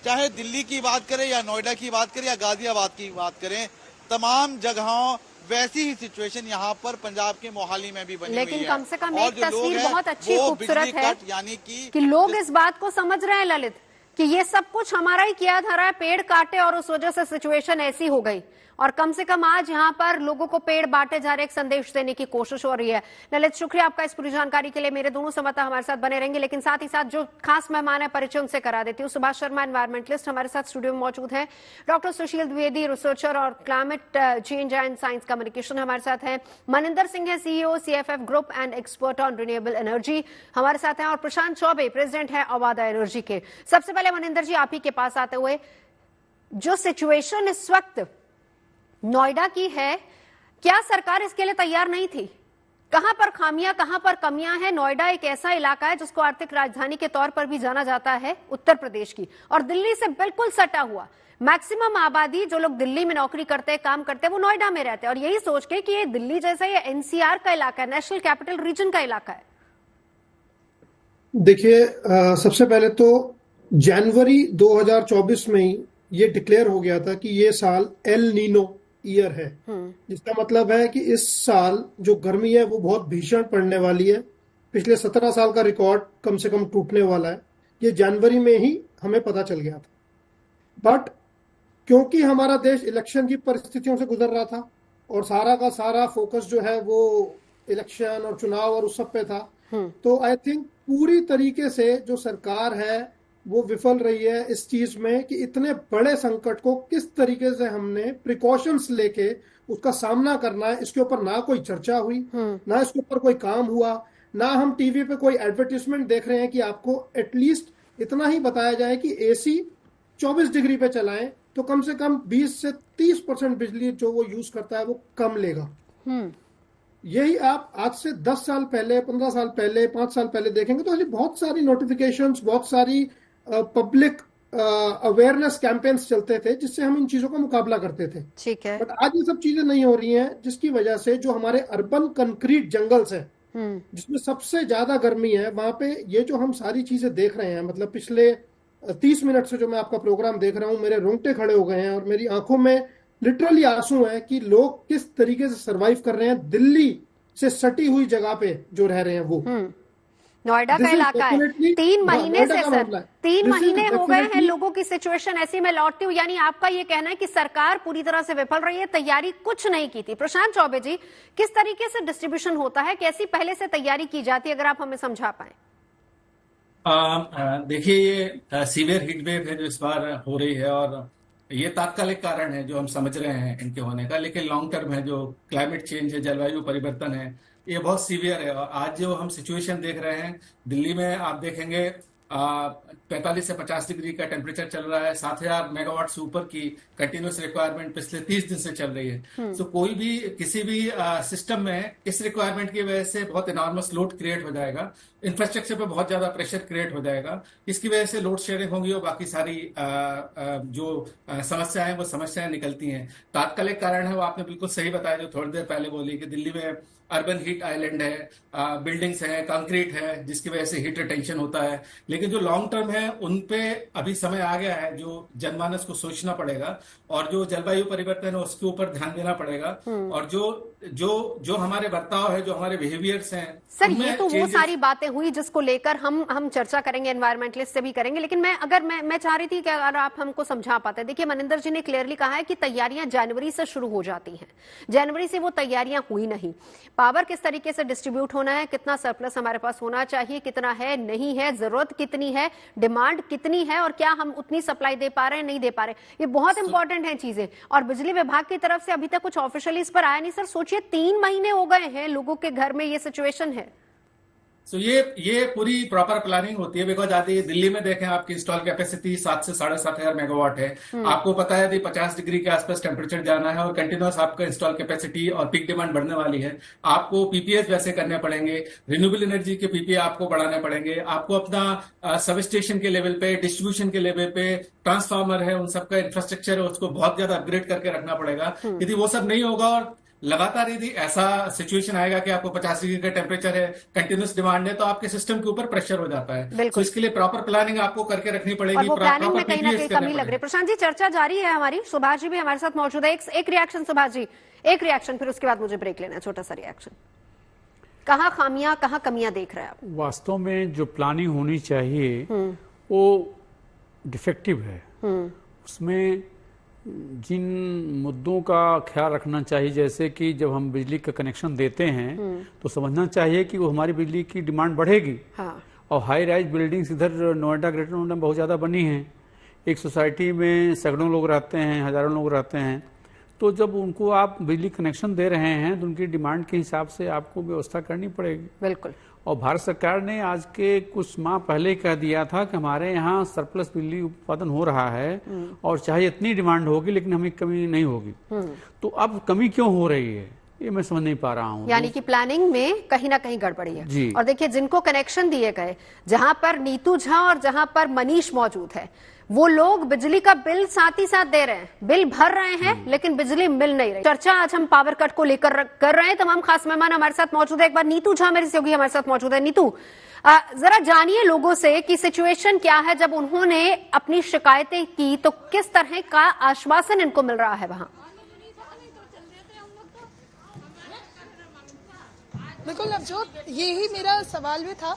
चाहे दिल्ली की बात करें या नोएडा की बात करें या गाजियाबाद की बात करें, तमाम जगहों वैसी ही सिचुएशन यहाँ पर पंजाब के मोहाली में भी बनी हुई है। लेकिन कम से कम एक तस्वीर बहुत अच्छी खूबसूरत है यानी कि लोग इस बात को समझ रहे हैं ललित कि ये सब कुछ हमारा ही किया धरा है, पेड़ काटे और उस वजह से सिचुएशन ऐसी हो गई। और कम से कम आज यहाँ पर लोगों को पेड़ बांटे जा रहे, एक संदेश देने की कोशिश हो रही है। ललित, शुक्रिया आपका इस पूरी जानकारी के लिए। मेरे दोनों संवाददाता हमारे साथ बने रहेंगे, लेकिन साथ ही साथ जो खास मेहमान है परिचय उनसे करा देती हूँ। सुभाष शर्मा एनवायरमेंटलिस्ट हमारे साथ स्टूडियो में मौजूद हैं। डॉक्टर सुशील द्विवेदी रिसर्चर और climate change and science communication हमारे साथ हैं। मनिंदर सिंह है CEO CFF group and expert on renewable energy हमारे साथ हैं। और प्रशांत चौबे प्रेसिडेंट है अवादा एनर्जी के। सबसे पहले मनिंदर जी, आप ही के पास आते हुए, जो सिचुएशन इस वक्त नोएडा की है, क्या सरकार इसके लिए तैयार नहीं थी? कहां पर खामियां, कहां पर कमियां हैं? नोएडा एक ऐसा इलाका है जिसको आर्थिक राजधानी के तौर पर भी जाना जाता है उत्तर प्रदेश की, और दिल्ली से बिल्कुल सटा हुआ। मैक्सिमम आबादी जो लोग दिल्ली में नौकरी करते हैं, काम करते हैं, वो नोएडा में रहते हैं, और यही सोच के कि ये दिल्ली जैसा ये NCR का इलाका है, नेशनल कैपिटल रीजन का इलाका है। देखिए, सबसे पहले तो जनवरी 2024 में ही ये डिक्लेयर हो गया था कि ये साल एल नीनो ईयर है, जिसका मतलब है कि इस साल जो गर्मी है वो बहुत भीषण पड़ने वाली है। पिछले 17 साल का रिकॉर्ड कम से कम टूटने वाला है। ये जनवरी में ही हमें पता चल गया था। बट क्योंकि हमारा देश इलेक्शन की परिस्थितियों से गुजर रहा था और सारा का सारा फोकस जो है वो इलेक्शन और चुनाव और उस सब पे था, तो आई थिंक पूरी तरीके से जो सरकार है वो विफल रही है इस चीज में कि इतने बड़े संकट को किस तरीके से हमने प्रिकॉशंस लेके उसका सामना करना है। इसके ऊपर ना कोई चर्चा हुई, ना इसके ऊपर कोई काम हुआ, ना हम टीवी पे कोई एडवर्टीजमेंट देख रहे हैं कि आपको एटलीस्ट इतना ही बताया जाए कि AC 24 डिग्री पे चलाएं तो कम से कम 20 से 30% बिजली जो वो यूज करता है वो कम लेगा। यही आप आज से 10 साल पहले, 15 साल पहले, 5 साल पहले देखेंगे तो ऐसी बहुत सारी नोटिफिकेशंस, बहुत सारी पब्लिक अवेयरनेस कैंपेन्स चलते थे जिससे हम इन चीजों का मुकाबला करते थे। ठीक है। बट आज ये सब चीजें नहीं हो रही हैं, जिसकी वजह से जो हमारे अर्बन कंक्रीट जंगल्स हैं, जिसमें सबसे ज्यादा गर्मी है, वहां पे ये जो हम सारी चीजें देख रहे हैं, मतलब पिछले 30 मिनट से जो मैं आपका प्रोग्राम देख रहा हूँ, मेरे रोंगटे खड़े हो गए हैं और मेरी आंखों में लिटरली आंसू हैं कि लोग किस तरीके से सरवाइव कर रहे हैं दिल्ली से सटी हुई जगह पे जो रह रहे हैं वो। नोएडा का इलाका है। 3 महीने से सर, 3 महीने हो गए हैं लोगों की सिचुएशन ऐसी। मैं लौटती हूँ, यानी आपका ये कहना है कि सरकार पूरी तरह से विफल रही है, तैयारी कुछ नहीं की थी। प्रशांत चौबे जी, किस तरीके से डिस्ट्रीब्यूशन होता है, कैसी पहले से तैयारी की जाती है, अगर आप हमें समझा पाए? देखिए, ये सीवियर हीट वेव है जो इस बार हो रही है, और ये तात्कालिक कारण है जो हम समझ रहे हैं इनके होने का, लेकिन लॉन्ग टर्म है जो क्लाइमेट चेंज है, जलवायु परिवर्तन है, ये बहुत सीवियर है। और आज जो हम सिचुएशन देख रहे हैं दिल्ली में, आप देखेंगे 45 से 50 डिग्री का टेम्परेचर चल रहा है, 7000 मेगावाट से ऊपर की कंटिन्यूस रिक्वायरमेंट पिछले 30 दिन से चल रही है। तो कोई भी किसी भी सिस्टम में इस रिक्वायरमेंट की वजह से बहुत इनॉर्मस लोड क्रिएट हो जाएगा, इंफ्रास्ट्रक्चर पे बहुत ज्यादा प्रेशर क्रिएट हो जाएगा, इसकी वजह से लोड शेयरिंग होगी और बाकी सारी जो समस्याएं वो समस्याएं निकलती हैं। तात्कालिक कारण है वो आपने बिल्कुल सही बताया जो थोड़ी देर पहले बोली कि दिल्ली में अर्बन हीट आइलैंड है, बिल्डिंग्स है, कंक्रीट है, जिसकी वजह से हीट रिटेंशन होता है। लेकिन जो लॉन्ग टर्म है उन पे अभी समय आ गया है जो जनमानस को सोचना पड़ेगा, और जो जलवायु परिवर्तन है उसके ऊपर ध्यान देना पड़ेगा, और जो हमारे बर्ताव है, जो हमारे बिहेवियर्स हैं। सर, ये तो वो सारी बातें हुई जिसको लेकर हम चर्चा करेंगे, एनवायरमेंटलिस्ट से भी करेंगे, लेकिन मैं चाह रही थी कि अगर आप हमको समझा पाते। देखिए, मनिंदर जी ने क्लियरली कहा है कि तैयारियां जनवरी से शुरू हो जाती हैं, जनवरी से वो तैयारियां हुई नहीं। पावर किस तरीके से डिस्ट्रीब्यूट होना है, कितना सरप्लस हमारे पास होना चाहिए, कितना है, नहीं है, जरूरत कितनी है, डिमांड कितनी है, और क्या हम उतनी सप्लाई दे पा रहे हैं, नहीं दे पा रहे, ये बहुत इंपॉर्टेंट है चीजें। और बिजली विभाग की तरफ से अभी तक कुछ ऑफिशियली इस पर आया नहीं। सर, सोचिए 3 महीने हो गए हैं लोगों के घर में ये सिचुएशन है। सो ये पूरी प्रॉपर प्लानिंग होती है। बिकॉज आदि दिल्ली में देखें, आपकी इंस्टॉल कैपेसिटी 7 से 7,500 मेगावाट है। आपको पता है कि 50 डिग्री के आसपास टेम्परेचर जाना है और कंटिन्यूस आपका इंस्टॉल कैपेसिटी और पीक डिमांड बढ़ने वाली है। आपको पीपीएस वैसे करने पड़ेंगे, रिन्यूएबल एनर्जी के पीपीए आपको बढ़ाने पड़ेंगे, आपको अपना सब स्टेशन के लेवल पे, डिस्ट्रीब्यूशन के लेवल पे, ट्रांसफार्मर है, उन सबका इंफ्रास्ट्रक्चर है, उसको बहुत ज्यादा अपग्रेड करके रखना पड़ेगा। यदि वो सब नहीं होगा और लगातार यदि ऐसा सिचुएशन आएगा कि आपको 50 डिग्री का टेम्परेचर है, कंटिन्यूस डिमांड है, तो आपके सिस्टम के ऊपर प्रेशर हो जाता है। तो इसके लिए प्रॉपर प्लानिंग आपको करके रखनी पड़ेगी। और वो प्लानिंग में कहीं ना कहीं कमी लग रही है। प्रशांत जी, चर्चा जारी है हमारी। सुभाष जी भी हमारे साथ मौजूद है। एक रिएक्शन सुभाष जी, एक रिएक्शन, फिर उसके बाद मुझे ब्रेक लेना है, छोटा सा रिएक्शन। कहाँ खामियां, कहाँ कमियां देख रहे हैं आप? वास्तव में जो प्लानिंग होनी चाहिए वो डिफेक्टिव है। उसमें जिन मुद्दों का ख्याल रखना चाहिए, जैसे कि जब हम बिजली का कनेक्शन देते हैं तो समझना चाहिए कि वो हमारी बिजली की डिमांड बढ़ेगी। हाँ। और हाई राइज बिल्डिंग्स इधर नोएडा, ग्रेटर नोएडा में बहुत ज़्यादा बनी हैं। एक सोसाइटी में सैकड़ों लोग रहते हैं, हजारों लोग रहते हैं। तो जब उनको आप बिजली कनेक्शन दे रहे हैं तो उनकी डिमांड के हिसाब से आपको व्यवस्था करनी पड़ेगी। बिल्कुल। और भारत सरकार ने आज के कुछ माह पहले कह दिया था कि हमारे यहाँ सरप्लस बिजली उत्पादन हो रहा है और चाहे इतनी डिमांड होगी लेकिन हमें कमी नहीं होगी। तो अब कमी क्यों हो रही है ये मैं समझ नहीं पा रहा हूँ। यानी कि प्लानिंग में कहीं ना कहीं गड़बड़ी है जी। और देखिए, जिनको कनेक्शन दिए गए, जहां पर नीतू झा और जहां पर मनीष मौजूद है, वो लोग बिजली का बिल साथ ही साथ दे रहे हैं, बिल भर रहे हैं, लेकिन बिजली मिल नहीं रही। चर्चा आज हम पावर कट को लेकर कर रहे हैं। तमाम खास मेहमान हमारे साथ मौजूद है। एक बार नीतू झा मेरी सहयोगी हमारे साथ मौजूद है। नीतू, जरा जानिए लोगों से कि सिचुएशन क्या है। जब उन्होंने अपनी शिकायतें की तो किस तरह का आश्वासन इनको मिल रहा है वहां? बिल्कुल नवजोत, यही मेरा सवाल भी था।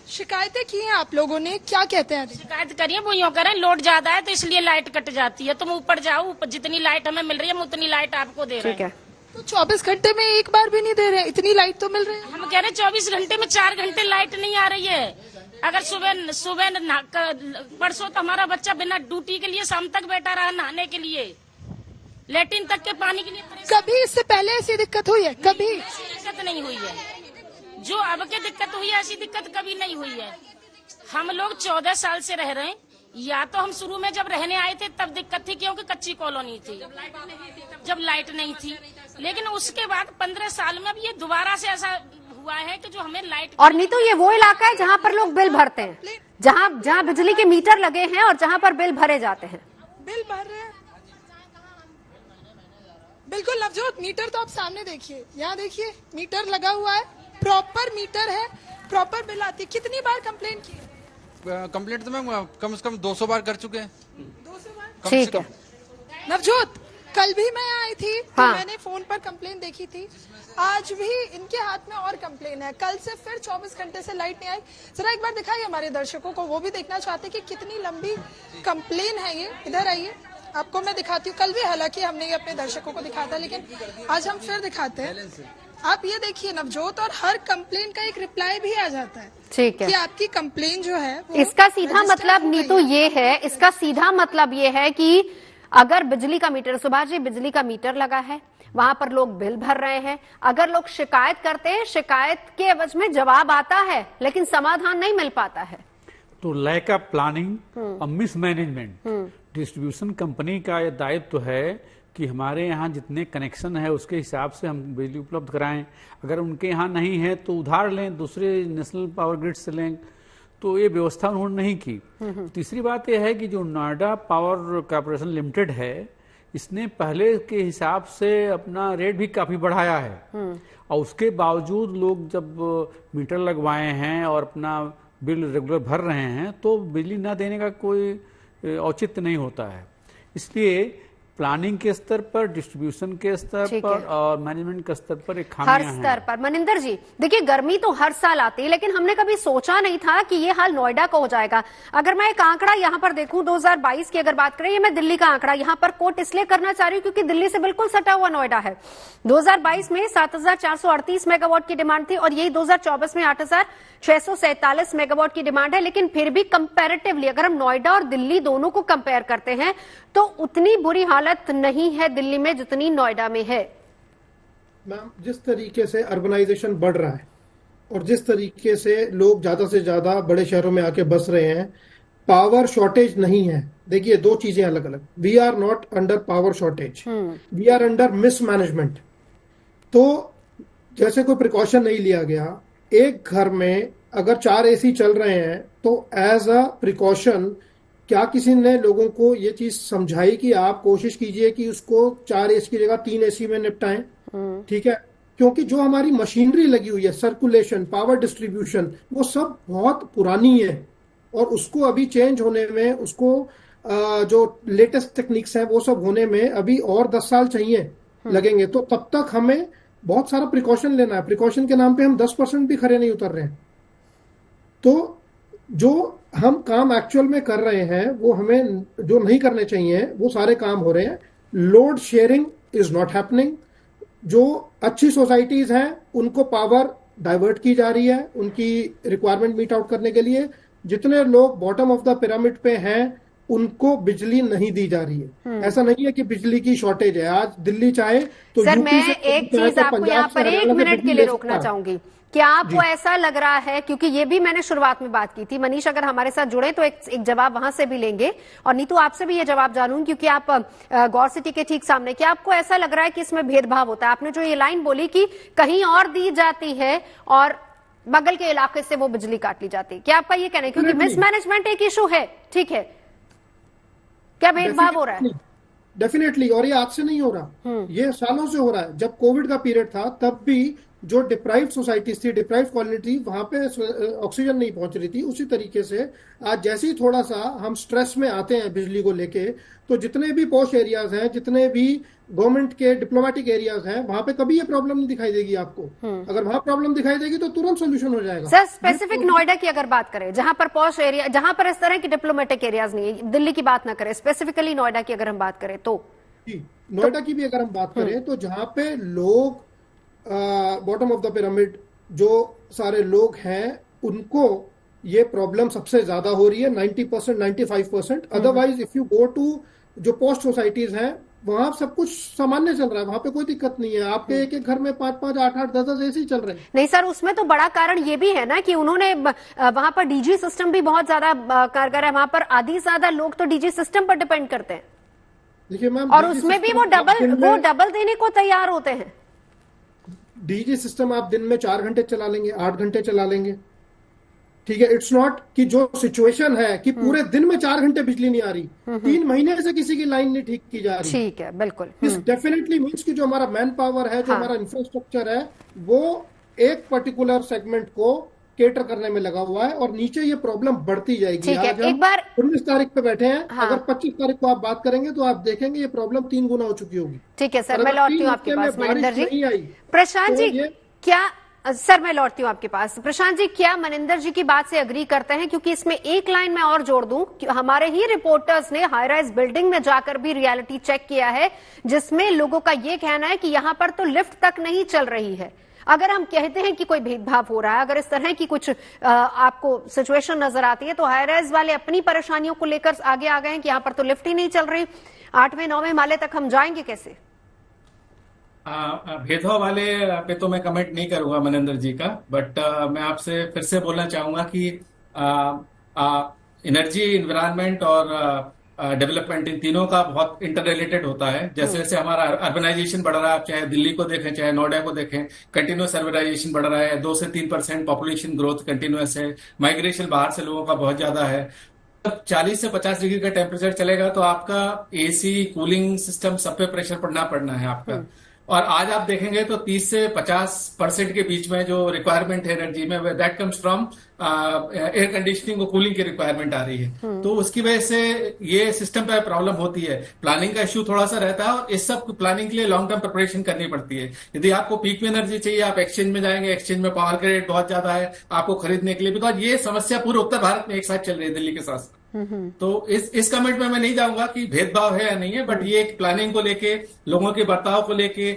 शिकायतें की हैं आप लोगों ने, क्या कहते हैं? शिकायत करिए, वो यूँ करें, लोड ज्यादा है तो इसलिए लाइट कट जाती है। तुम ऊपर जाओ, जितनी लाइट हमें मिल रही है हम उतनी लाइट आपको दे रहे हैं। तो 24 घंटे में एक बार भी नहीं दे रहे, इतनी लाइट तो मिल रही है। हम कह रहे 24 घंटे में 4 घंटे लाइट नहीं आ रही है। अगर सुबह परसों तो हमारा बच्चा बिना ड्यूटी के लिए शाम तक बैठा रहा नहाने के लिए, लेट्रिन तक के पानी के लिए। कभी इससे पहले ऐसी दिक्कत हुई है? कभी दिक्कत नहीं हुई है। जो अब के दिक्कत हुई है ऐसी दिक्कत कभी नहीं हुई है। हम लोग 14 साल से रह रहे हैं। या तो हम शुरू में जब रहने आए थे तब दिक्कत थी, क्योंकि कच्ची कॉलोनी थी, जब लाइट नहीं थी। लेकिन उसके बाद 15 साल में अब ये दोबारा से ऐसा हुआ है कि जो हमें लाइट। और नीतू, ये वो इलाका है जहां पर लोग बिल भरते हैं, जहां बिजली के मीटर लगे हैं और जहां पर बिल भरे जाते हैं। बिल भर रहे हैं। बिल्कुल नवजोत, मीटर तो आप सामने देखिए, यहाँ देखिए मीटर लगा हुआ है, प्रॉपर मीटर है, प्रॉपर बिल आती है। कितनी बार कंप्लेन की? कंप्लेंट तो मैं कम से कम 200 बार कर चुके हैं। 200 बार? ठीक है नवजोत, कल भी मैं आई थी तो हाँ। मैंने फोन पर कंप्लेन देखी थी। आज भी इनके हाथ में और कंप्लेन है। कल से फिर 24 घंटे से लाइट नहीं आई। जरा एक बार दिखाइए हमारे दर्शकों को, वो भी देखना चाहते हैं कि कितनी लंबी कंप्लेन है ये। इधर आइए, आपको मैं दिखाती हूँ। कल भी हालांकि हमने ये अपने दर्शकों को दिखाया था, लेकिन आज हम फिर दिखाते हैं। आप ये देखिए नवजोत, और हर कंप्लेन का एक रिप्लाई भी आ जाता है। ठीक है कि आपकी कंप्लेन जो है इसका सीधा मतलब नीतू ये है, इसका सीधा मतलब ये है कि अगर बिजली का मीटर, सुभाष जी, बिजली का मीटर लगा है, वहां पर लोग बिल भर रहे हैं, अगर लोग शिकायत करते हैं, शिकायत के एवज में जवाब आता है लेकिन समाधान नहीं मिल पाता है। तो लैक ऑफ प्लानिंग और मिस मैनेजमेंट। डिस्ट्रीब्यूशन कंपनी का यह दायित्व है कि हमारे यहाँ जितने कनेक्शन है उसके हिसाब से हम बिजली उपलब्ध कराएं। अगर उनके यहाँ नहीं है तो उधार लें, दूसरे नेशनल पावर ग्रिड से लें। तो ये व्यवस्था उन्होंने नहीं की। तीसरी बात यह है कि जो नोएडा पावर कॉर्पोरेशन लिमिटेड है, इसने पहले के हिसाब से अपना रेट भी काफी बढ़ाया है और उसके बावजूद लोग जब मीटर लगवाए हैं और अपना बिल रेगुलर भर रहे हैं तो बिजली न देने का कोई औचित्य नहीं होता है। इसलिए प्लानिंग के स्तर पर, डिस्ट्रीब्यूशन के स्तर पर और मैनेजमेंट के स्तर पर एक खामियां हैं। हर स्तर पर। मनिंदर जी, देखिए गर्मी तो हर साल आती है, लेकिन हमने कभी सोचा नहीं था कि ये हाल नोएडा का हो जाएगा। अगर मैं एक आंकड़ा यहाँ पर देखूं 2022 की अगर बात करें, ये मैं दिल्ली का आंकड़ा यहाँ पर कोट इसलिए करना चाह रही हूँ क्योंकि दिल्ली से बिल्कुल सटा हुआ नोएडा है। 2022 में 7,438 मेगावाट की डिमांड थी और यही 2024 में 8,647 मेगावाट की डिमांड है। लेकिन फिर भी कंपैरेटिवली अगर हम नोएडा और दिल्ली दोनों को कंपेयर करते हैं तो उतनी बुरी हालत नहीं है दिल्ली में जितनी नोएडा में है। मैम, जिस तरीके से अर्बनाइजेशन बढ़ रहा है और जिस तरीके से लोग ज्यादा से ज्यादा बड़े शहरों में आके बस रहे हैं, पावर शॉर्टेज नहीं है। देखिए, दो चीजें अलग अलग। We are not under power shortage, we are under mismanagement. तो जैसे कोई प्रिकॉशन नहीं लिया गया, एक घर में अगर 4 एसी चल रहे हैं तो एज अ प्रिकॉशन क्या किसी ने लोगों को ये चीज समझाई कि आप कोशिश कीजिए कि उसको 4 एसी की जगह 3 एसी में निपटाएं? ठीक है, क्योंकि जो हमारी मशीनरी लगी हुई है, सर्कुलेशन, पावर डिस्ट्रीब्यूशन, वो सब बहुत पुरानी है और उसको अभी चेंज होने में, उसको जो लेटेस्ट टेक्निक्स हैं वो सब होने में अभी और 10 साल चाहिए लगेंगे। तो तब तक हमें बहुत सारा प्रिकॉशन लेना है। प्रिकॉशन के नाम पे हम 10% भी खरे नहीं उतर रहे हैं। तो जो हम काम एक्चुअल में कर रहे हैं वो हमें जो नहीं करने चाहिए वो सारे काम हो रहे हैं। Load sharing is not happening. जो अच्छी सोसाइटीज हैं उनको पावर डाइवर्ट की जा रही है उनकी रिक्वायरमेंट मीट आउट करने के लिए। जितने लोग बॉटम ऑफ द पिरामिड पे हैं उनको बिजली नहीं दी जा रही है। ऐसा नहीं है कि बिजली की शॉर्टेज है। आज दिल्ली चाहे तो सर, मैं से एक चीज आपको यहाँ पर 1 मिनट के लिए रोकना चाहूंगी। क्या आपको ऐसा लग रहा है, क्योंकि ये भी मैंने शुरुआत में बात की थी, मनीष अगर हमारे साथ जुड़े तो एक जवाब वहां से भी लेंगे, और नीतू आपसे भी ये जवाब जानूंगी क्योंकि आप गौर सिटी के ठीक सामने। क्या आपको ऐसा लग रहा है कि इसमें भेदभाव होता है? आपने जो ये लाइन बोली कि कहीं और दी जाती है और बगल के इलाके से वो बिजली काट ली जाती है, क्या आपका ये कहना है? क्योंकि मिसमैनेजमेंट एक इशू है, ठीक है, क्या भेदभाव हो रहा है? डेफिनेटली, और ये आज से नहीं हो रहा, ये सालों से हो रहा है। जब कोविड का पीरियड था तब भी जो डिप्राइव्ड सोसाइटीज थी, डिप्राइव्ड कॉलोनी थी, वहां पे ऑक्सीजन नहीं पहुंच रही थी। उसी तरीके से आज जैसे ही थोड़ा सा हम स्ट्रेस में आते हैं बिजली को लेके, तो जितने भी पॉश एरियाज हैं, जितने भी गवर्नमेंट के डिप्लोमेटिक एरियाज हैं, वहां पे कभी ये प्रॉब्लम नहीं दिखाई देगी आपको। अगर वहां प्रॉब्लम दिखाई देगी तो तुरंत सोल्यूशन हो जाएगा। सर, स्पेसिफिक नोएडा की अगर बात करें, जहां पर पॉश एरिया, जहां पर इस तरह की डिप्लोमेटिक एरियाज नहीं है, दिल्ली की बात ना करें, स्पेसिफिकली नोएडा की अगर हम बात करें तो नोएडा की भी अगर हम बात करें तो जहां पे लोग बॉटम ऑफ द पिरामिड जो सारे लोग हैं उनको ये प्रॉब्लम सबसे ज्यादा हो रही है, 90%, 95%। Otherwise if you go to जो पोस्ट सोसाइटीज हैं वहां सब कुछ सामान्य चल रहा है, वहां पे कोई दिक्कत नहीं है। आपके एक एक घर में 5-5, 8-8, 10-10 एसी चल रहे हैं। नहीं सर, उसमें तो बड़ा कारण ये भी है ना कि उन्होंने वहां पर डीजी सिस्टम भी बहुत ज्यादा कारगर है। वहां पर आधी ज्यादा लोग तो डीजी सिस्टम पर डिपेंड करते हैं। देखिए मैम, और उसमें भी वो डबल देने को तैयार होते हैं। डीजी सिस्टम आप दिन में 4 घंटे चला लेंगे, 8 घंटे चला लेंगे, ठीक है। इट्स नॉट कि जो सिचुएशन है कि पूरे दिन में 4 घंटे बिजली नहीं आ रही, 3 महीने से किसी की लाइन नहीं ठीक की जा रही, ठीक है, बिल्कुल। दिस डेफिनेटली मीन्स कि जो हमारा मैन पावर है, जो हमारा इंफ्रास्ट्रक्चर है, वो एक पर्टिकुलर सेगमेंट को केटर करने में लगा हुआ है और नीचे ये प्रॉब्लम बढ़ती जाएगी। ठीक है, आज हम 19 तारीख पे बैठे हैं, अगर 25 तारीख को आप बात करेंगे तो आप देखेंगे ये प्रॉब्लम 3 गुना हो चुकी होगी। ठीक है सर, मैं लौटती हूँ आपके पास मनिंदर जी। प्रशांत जी, क्या सर मैं लौटती हूँ आपके पास। प्रशांत जी, क्या मनिंदर जी की बात से अग्री करते हैं? क्योंकि इसमें एक लाइन मैं और जोड़ दूं कि हमारे ही रिपोर्टर्स ने हाई राइज बिल्डिंग में जाकर भी रियलिटी चेक किया है, जिसमें लोगों का ये कहना है कि यहां पर तो लिफ्ट तक नहीं चल रही है। अगर हम कहते हैं कि कोई भेदभाव हो रहा है, अगर इस तरह की कुछ आपको सिचुएशन नजर आती है, तो हाई राइज वाले अपनी परेशानियों को लेकर आगे आ गए हैं कि यहां पर तो लिफ्ट ही नहीं चल रही, 8वें 9वें माले तक हम जाएंगे कैसे? भेदभाव वाले पे तो मैं कमेंट नहीं करूंगा मनिंदर जी का, बट मैं आपसे फिर से बोलना चाहूंगा कि एनर्जी, इन्वायरमेंट और डेवलपमेंट, इन तीनों का बहुत इंटर रिलेटेड होता है। जैसे जैसे हमारा अर्बनाइजेशन बढ़ रहा है, आप चाहे दिल्ली को देखें चाहे नोएडा को देखें, कंटिन्यूअस अर्बनाइजेशन बढ़ रहा है, 2 से 3% पॉपुलेशन ग्रोथ कंटिन्यूअस है, माइग्रेशन बाहर से लोगों का बहुत ज्यादा है। 40 से 50 डिग्री का टेम्परेचर चलेगा तो आपका एसी, कूलिंग सिस्टम सब पे प्रेशर पड़ना है आपका। और आज आप देखेंगे तो 30 से 50% के बीच में जो रिक्वायरमेंट है एनर्जी में, that comes from air conditioning और कूलिंग की रिक्वायरमेंट आ रही है। तो उसकी वजह से ये सिस्टम पे प्रॉब्लम होती है। प्लानिंग का इश्यू थोड़ा सा रहता है और इस सब प्लानिंग के लिए लॉन्ग टर्म प्रिपरेशन करनी पड़ती है। यदि आपको पीक में एनर्जी चाहिए, आप एक्सचेंज में जाएंगे, एक्सचेंज में पावर का रेट बहुत ज्यादा है आपको खरीदने के लिए, बिकॉज ये समस्या पूरे उत्तर भारत में एक साथ चल रही है दिल्ली के साथ। तो इस कमेंट में मैं नहीं जाऊंगा कि भेदभाव है या नहीं है, बट ये एक प्लानिंग को लेके, लोगों के बर्ताव को लेके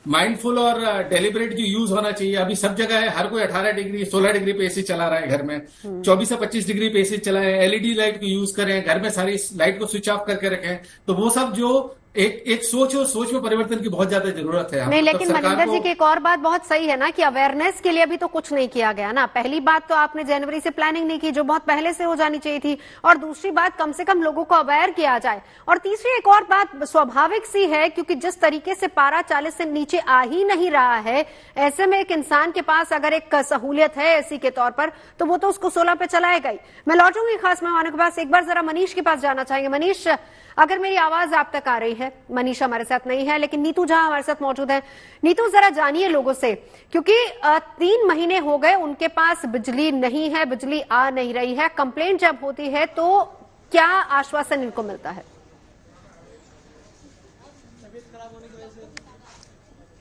माइंडफुल और डेलिबरेट जो यूज होना चाहिए। अभी सब जगह है, हर कोई 18 डिग्री 16 डिग्री पे एसी चला रहा है घर में, 24 से 25 डिग्री पे एसी चलाएं, एलईडी लाइट को यूज करें, घर में सारी लाइट को स्विच ऑफ करके रखें। तो वो सब जो एक सोच और सोच में परिवर्तन की बहुत ज्यादा जरूरत है। नहीं, मतलब लेकिन सरकार मनिंदर जी को- की एक और बात बहुत सही है ना कि अवेयरनेस के लिए अभी तो कुछ नहीं किया गया ना। पहली बात तो आपने जनवरी से प्लानिंग नहीं की, जो बहुत पहले से हो जानी चाहिए थी, और दूसरी बात कम से कम लोगों को अवेयर किया जाए। और तीसरी एक और बात स्वाभाविक सी है, क्योंकि जिस तरीके से पारा 40 से नीचे आ ही नहीं रहा है, ऐसे में एक इंसान के पास अगर एक सहूलियत है एसी के तौर पर, तो वो तो उसको 16 पे चलाएगा ही। मैं लौटूंगी खास मेहमानों के पास, एक बार जरा मनीष के पास जाना चाहेंगे। मनीष, अगर मेरी आवाज आप तक आ रही है, मनीष हमारे साथ नहीं है लेकिन नीतू झा हमारे साथ मौजूद है। नीतू, जरा जानिए लोगों से, क्योंकि 3 महीने हो गए उनके पास बिजली नहीं है, बिजली आ नहीं रही है। कंप्लेंट जब होती है तो क्या आश्वासन इनको मिलता है?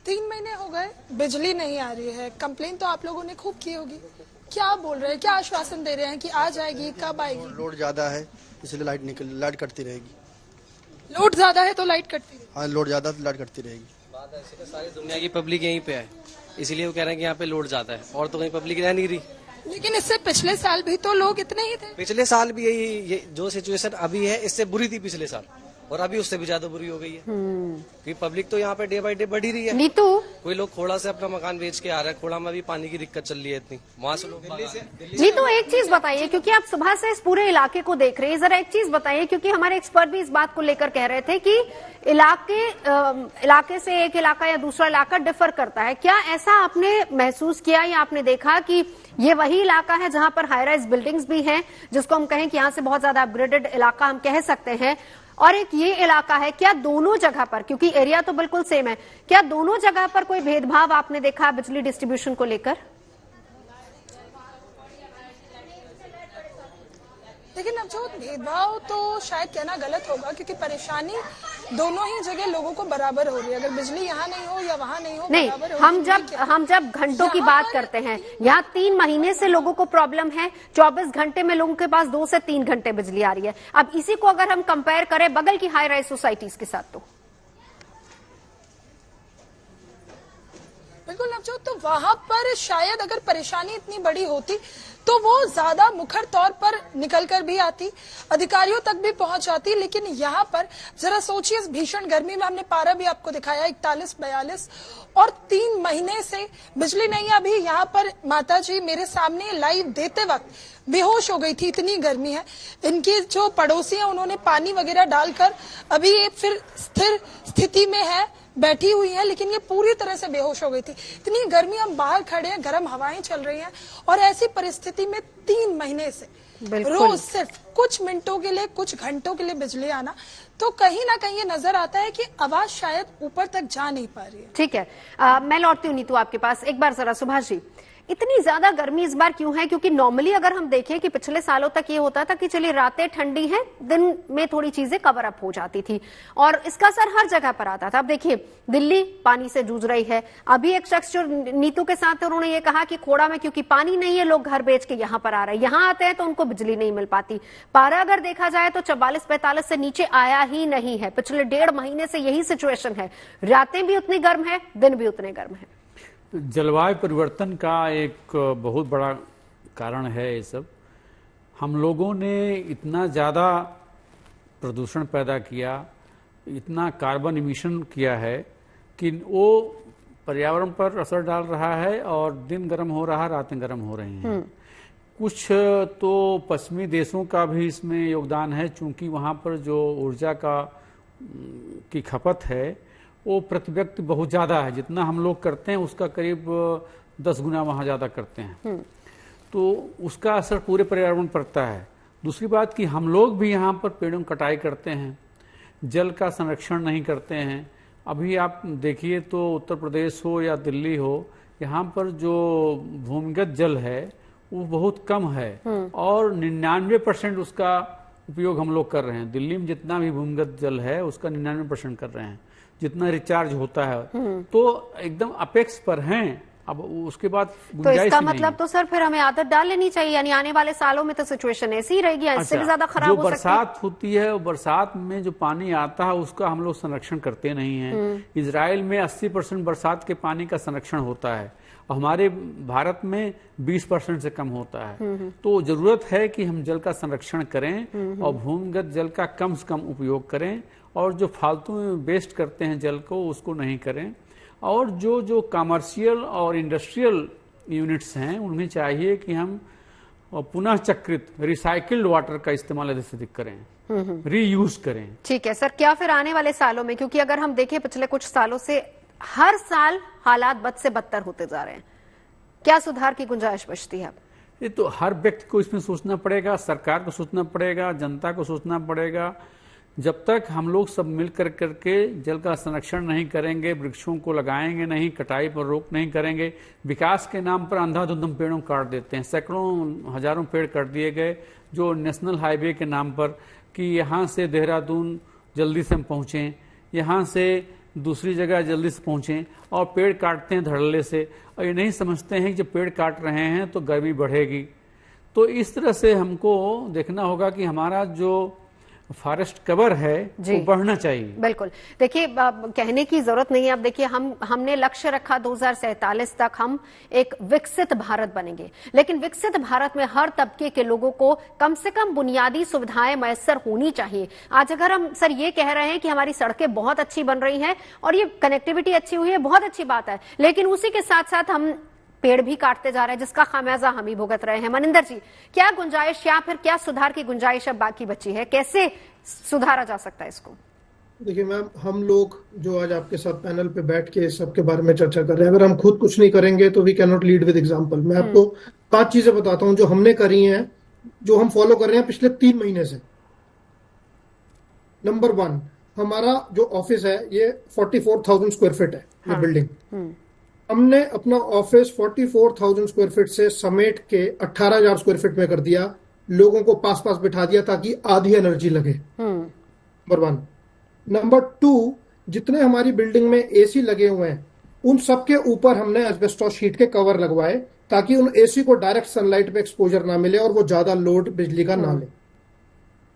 3 महीने हो गए, बिजली नहीं आ रही है। कंप्लेन तो आप लोगों ने खूब की होगी। क्या बोल रहे हैं, क्या आश्वासन दे रहे हैं कि आ जाएगी, कब आएगी? लोड ज्यादा है इसलिए लाइट कटती रहेगी। लोड ज्यादा है तो लाइट कटती है। हाँ, लोड ज्यादा तो लाइट कटती रहेगी। बात ऐसी है, सारी दुनिया की पब्लिक यहीं पे है, इसीलिए वो कह रहे हैं कि यहाँ पे लोड ज्यादा है, और तो कहीं पब्लिक रह नहीं रही। लेकिन इससे पिछले साल भी तो लोग इतने ही थे। पिछले साल भी ये जो सिचुएशन अभी है इससे बुरी थी पिछले साल, और अभी उससे भी ज्यादा बुरी हो गई है, क्योंकि पब्लिक तो यहाँ पे डे बाई डे बढ़ ही रही है। नीतू, कोई लोग खोड़ा से अपना मकान बेच के आ रहा है, खोड़ा में भी पानी की दिक्कत चल रही है इतनी, वहाँ से लोग नीतू एक चीज बताइए, क्योंकि आप सुबह से इस पूरे इलाके को देख रहे हैं, जरा एक चीज बताइए, क्योंकि हमारे एक्सपर्ट भी इस बात को लेकर कह रहे थे कि इलाके से एक इलाका या दूसरा इलाका डिफर करता है। क्या ऐसा आपने महसूस किया या आपने देखा कि ये वही इलाका है जहां पर हाई राइज बिल्डिंग्स भी हैं, जिसको हम कहें कि यहां से बहुत ज्यादा अपग्रेडेड इलाका हम कह सकते हैं, और एक ये इलाका है? क्या दोनों जगह पर, क्योंकि एरिया तो बिल्कुल सेम है, क्या दोनों जगह पर कोई भेदभाव आपने देखा बिजली डिस्ट्रीब्यूशन को लेकर? लेकिन अब जो भेदभाव तो शायद कहना गलत होगा, क्योंकि परेशानी दोनों ही जगह लोगों को बराबर हो रही है। अगर बिजली यहाँ नहीं हो या वहाँ नहीं हो, नहीं, बराबर हो हम जब घंटों की बात करते हैं, यहाँ 3 महीने से लोगों को प्रॉब्लम है, 24 घंटे में लोगों के पास 2 से 3 घंटे बिजली आ रही है। अब इसी को अगर हम कंपेयर करें बगल की हाई राइज सोसाइटीज के साथ, तो बिल्कुल नवजोत, तो वहां पर शायद अगर परेशानी इतनी बड़ी होती तो वो ज्यादा मुखर तौर पर निकल कर भी आती, अधिकारियों तक भी पहुंच जाती। लेकिन यहाँ पर जरा सोचिए, इस भीषण गर्मी में हमने पारा भी आपको दिखाया 41-42, और 3 महीने से बिजली नहीं। अभी यहाँ पर माता जी मेरे सामने लाइव देते वक्त बेहोश हो गई थी, इतनी गर्मी है। इनकी जो पड़ोसी है उन्होंने पानी वगैरह डालकर अभी ये फिर स्थिर स्थिति में है, बैठी हुई है, लेकिन ये पूरी तरह से बेहोश हो गई थी। इतनी गर्मी, हम बाहर खड़े हैं, गर्म हवाएं चल रही हैं, और ऐसी परिस्थिति में 3 महीने से रोज सिर्फ कुछ मिनटों के लिए, कुछ घंटों के लिए बिजली आना, तो कहीं ना कहीं ये नजर आता है कि आवाज शायद ऊपर तक जा नहीं पा रही है। ठीक है, मैं लौटती हूँ नीतू आपके पास। एक बार जरा सुभाष जी, इतनी ज्यादा गर्मी इस बार क्यों है? क्योंकि नॉर्मली अगर हम देखें कि पिछले सालों तक ये होता था कि चलिए रातें ठंडी हैं, दिन में थोड़ी चीजें कवर अप हो जाती थी, और इसका असर हर जगह पर आता था। अब देखिए दिल्ली पानी से जूझ रही है। अभी एक शख्स जो नीतू के साथ थे, उन्होंने ये कहा कि खोड़ा में क्योंकि पानी नहीं है, लोग घर बेच के यहाँ पर आ रहे हैं, यहाँ आते हैं तो उनको बिजली नहीं मिल पाती। पारा अगर देखा जाए तो 44-45 से नीचे आया ही नहीं है। पिछले 1.5 महीने से यही सिचुएशन है, रातें भी उतनी गर्म है, दिन भी उतने गर्म है। जलवायु परिवर्तन का एक बहुत बड़ा कारण है ये सब। हम लोगों ने इतना ज़्यादा प्रदूषण पैदा किया, इतना कार्बन इमिशन किया है कि वो पर्यावरण पर असर डाल रहा है, और दिन गर्म हो रहा है, रातें गर्म हो रही हैं। कुछ तो पश्चिमी देशों का भी इसमें योगदान है, चूंकि वहाँ पर जो ऊर्जा की खपत है वो प्रति व्यक्ति बहुत ज़्यादा है। जितना हम लोग करते हैं उसका करीब 10 गुना वहाँ ज़्यादा करते हैं, तो उसका असर पूरे पर्यावरण पर पड़ता है। दूसरी बात कि हम लोग भी यहाँ पर पेड़ों की कटाई करते हैं, जल का संरक्षण नहीं करते हैं। अभी आप देखिए तो उत्तर प्रदेश हो या दिल्ली हो, यहाँ पर जो भूमिगत जल है वो बहुत कम है, और 99% उसका उपयोग हम लोग कर रहे हैं। दिल्ली में जितना भी भूमिगत जल है उसका 99% कर रहे हैं, जितना रिचार्ज होता है, तो एकदम अपेक्स पर हैं। अब उसके बाद तो इसका मतलब तो सर फिर हमें आदत डाल लेनी चाहिए, यानी आने वाले सालों में तो सिचुएशन ऐसी ही रहेगी, इससे भी ज्यादा खराब हो सकती है। बरसात होती है, बरसात में जो पानी आता है उसका हम लोग संरक्षण करते नहीं हैं। इजराइल में 80% बरसात के पानी का संरक्षण होता है, और हमारे भारत में 20% से कम होता है। तो जरूरत है कि हम जल का संरक्षण करें और भूमिगत जल का कम से कम उपयोग करें, और जो फालतू में वेस्ट करते हैं जल को उसको नहीं करें। और जो कमर्शियल और इंडस्ट्रियल यूनिट्स हैं उनमें चाहिए कि हम पुनः चक्रित रिसाइकिल्ड वाटर का इस्तेमाल अधिक से अधिक करें, रीयूज करें। ठीक है सर, क्या फिर आने वाले सालों में, क्योंकि अगर हम देखें पिछले कुछ सालों से हर साल हालात बद से बदतर होते जा रहे हैं, क्या सुधार की गुंजाइश बचती है? ये तो हर व्यक्ति को इसमें सोचना पड़ेगा, सरकार को सोचना पड़ेगा, जनता को सोचना पड़ेगा। जब तक हम लोग सब मिल करके जल का संरक्षण नहीं करेंगे, वृक्षों को लगाएंगे नहीं, कटाई पर रोक नहीं करेंगे, विकास के नाम पर अंधाधुंध हम पेड़ों काट देते हैं। सैकड़ों हजारों पेड़ काट दिए गए जो नेशनल हाईवे के नाम पर कि यहाँ से देहरादून जल्दी से हम पहुँचें, यहाँ से दूसरी जगह जल्दी से पहुँचें, और पेड़ काटते हैं धड़ल्ले से, और ये नहीं समझते हैं कि जब पेड़ काट रहे हैं तो गर्मी बढ़ेगी। तो इस तरह से हमको देखना होगा कि हमारा जो फॉरेस्ट कवर है वो बढ़ना चाहिए। बिल्कुल, देखिए कहने की जरूरत नहीं है। अब देखिए हमने लक्ष्य रखा 2047 तक हम एक विकसित भारत बनेंगे, लेकिन विकसित भारत में हर तबके के लोगों को कम से कम बुनियादी सुविधाएं मैसर होनी चाहिए। आज अगर हम सर ये कह रहे हैं कि हमारी सड़कें बहुत अच्छी बन रही हैं और ये कनेक्टिविटी अच्छी हुई है, बहुत अच्छी बात है, लेकिन उसी के साथ साथ हम पेड़ भी काटते जा रहे हैं जिसका खामियाजा हम ही भुगत रहे हैं। मनिंदर जी, क्या गुंजाइश या फिर क्या सुधार की गुंजाइश अब बाकी बची है, कैसे सुधारा जा सकता है इसको? देखिए मैम, हम लोग जो आज आपके साथ पैनल पे बैठ के सबके बारे में चर्चा कर रहे हैं, अगर हम खुद कुछ नहीं करेंगे तो we can not lead with example. मैं आपको 5 चीजें बताता हूं जो हमने करी हैं, जो हम फॉलो कर रहे हैं पिछले 3 महीने से। नंबर 1, हमारा जो ऑफिस है ये 44,000 स्क्वायर फीट है, ये बिल्डिंग। हमने अपना ऑफिस 44,000 स्क्वायर फीट से समेट के 18,000 स्क्वायर फीट में कर दिया, लोगों को पास पास बिठा दिया ताकि आधी एनर्जी लगे। नंबर 1। नंबर 2, जितने हमारी बिल्डिंग में एसी लगे हुए हैं उन सबके ऊपर हमने एस्बेस्टॉस शीट के कवर लगवाए ताकि उन एसी को डायरेक्ट सनलाइट पे एक्सपोजर ना मिले और वो ज्यादा लोड बिजली का ना ले,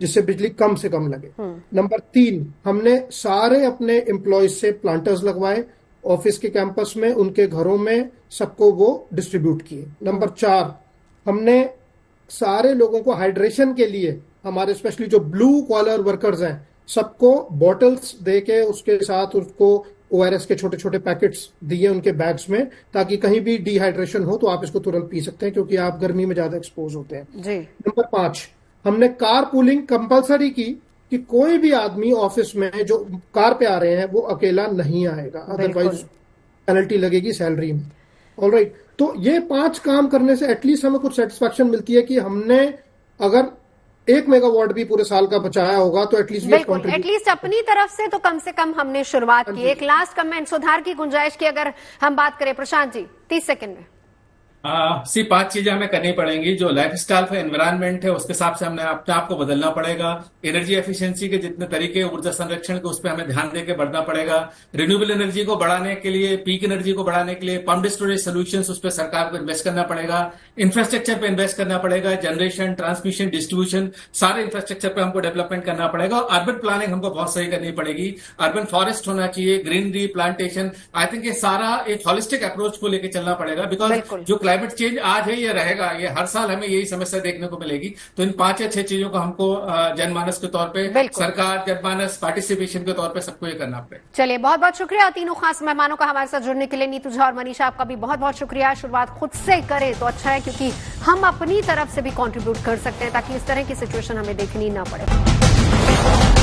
जिससे बिजली कम से कम लगे। नंबर 3, हमने सारे अपने एम्प्लॉयज से प्लांटर्स लगवाए, ऑफिस के कैंपस में, उनके घरों में, सबको वो डिस्ट्रीब्यूट किए। नंबर 4, हमने सारे लोगों को हाइड्रेशन के लिए, हमारे स्पेशली जो ब्लू कॉलर वर्कर्स हैं, सबको बॉटल्स दे के उसके साथ उसको ORS के छोटे छोटे पैकेट्स दिए उनके बैग्स में, ताकि कहीं भी डिहाइड्रेशन हो तो आप इसको तुरंत पी सकते हैं, क्योंकि आप गर्मी में ज्यादा एक्सपोज होते हैं जी। नंबर 5, हमने कार पूलिंग कंपलसरी की कि कोई भी आदमी ऑफिस में जो कार पे आ रहे हैं वो अकेला नहीं आएगा, अदरवाइज पेनल्टी लगेगी सैलरी में। ऑलराइट, तो ये 5 काम करने से एटलीस्ट हमें कुछ सेटिस्फैक्शन मिलती है कि हमने अगर 1 मेगावाट भी पूरे साल का बचाया होगा तो एटलीस्ट अपनी तरफ से तो कम से कम हमने शुरुआत की। एक लास्ट कमेंट, सुधार की गुंजाइश की अगर हम बात करें, प्रशांत जी 30 सेकंड में। 5 चीजें हमें करनी पड़ेंगी। जो लाइफ स्टाइल का एनवायरमेंट है उसके हिसाब से हमने अपने आप को बदलना पड़ेगा। एनर्जी एफिशिएंसी के जितने तरीके, ऊर्जा संरक्षण के, उस पर हमें ध्यान देकर बढ़ना पड़ेगा। रिन्यूएबल एनर्जी को बढ़ाने के लिए, पीक एनर्जी को बढ़ाने के लिए पम्प्ड स्टोरेज सोल्यूशंस, उस पर सरकार को इन्वेस्ट करना पड़ेगा। इंफ्रास्ट्रक्चर पे इन्वेस्ट करना पड़ेगा, जनरेशन, ट्रांसमिशन, डिस्ट्रीब्यूशन, सारे इंफ्रास्ट्रक्चर पे हमको डेवलपमेंट करना पड़ेगा। और अर्बन प्लानिंग हमको बहुत सही करनी पड़ेगी। अर्बन फॉरेस्ट होना चाहिए, ग्रीनरी, प्लांटेशन। आई थिंक ये सारा एक हॉलिस्टिक अप्रोच को लेकर चलना पड़ेगा, बिकॉज जो क्लाइमेट चेंज आज है ये रहेगा, ये हर साल हमें यही समस्या देखने को मिलेगी। तो इन 5 या 6 चीजों को हमको जनमानस के तौर पे, सरकार, जनमानस, पार्टिसिपेशन के तौर पे सबको ये करना पड़ेगा। चलिए, बहुत बहुत शुक्रिया तीनों खास मेहमानों का हमारे साथ जुड़ने के लिए। नीतू झा और मनीषा, आपका भी बहुत बहुत शुक्रिया। शुरुआत खुद से करें तो अच्छा है, क्योंकि हम अपनी तरफ से भी कंट्रीब्यूट कर सकते हैं ताकि इस तरह की सिचुएशन हमें देखनी ना पड़े।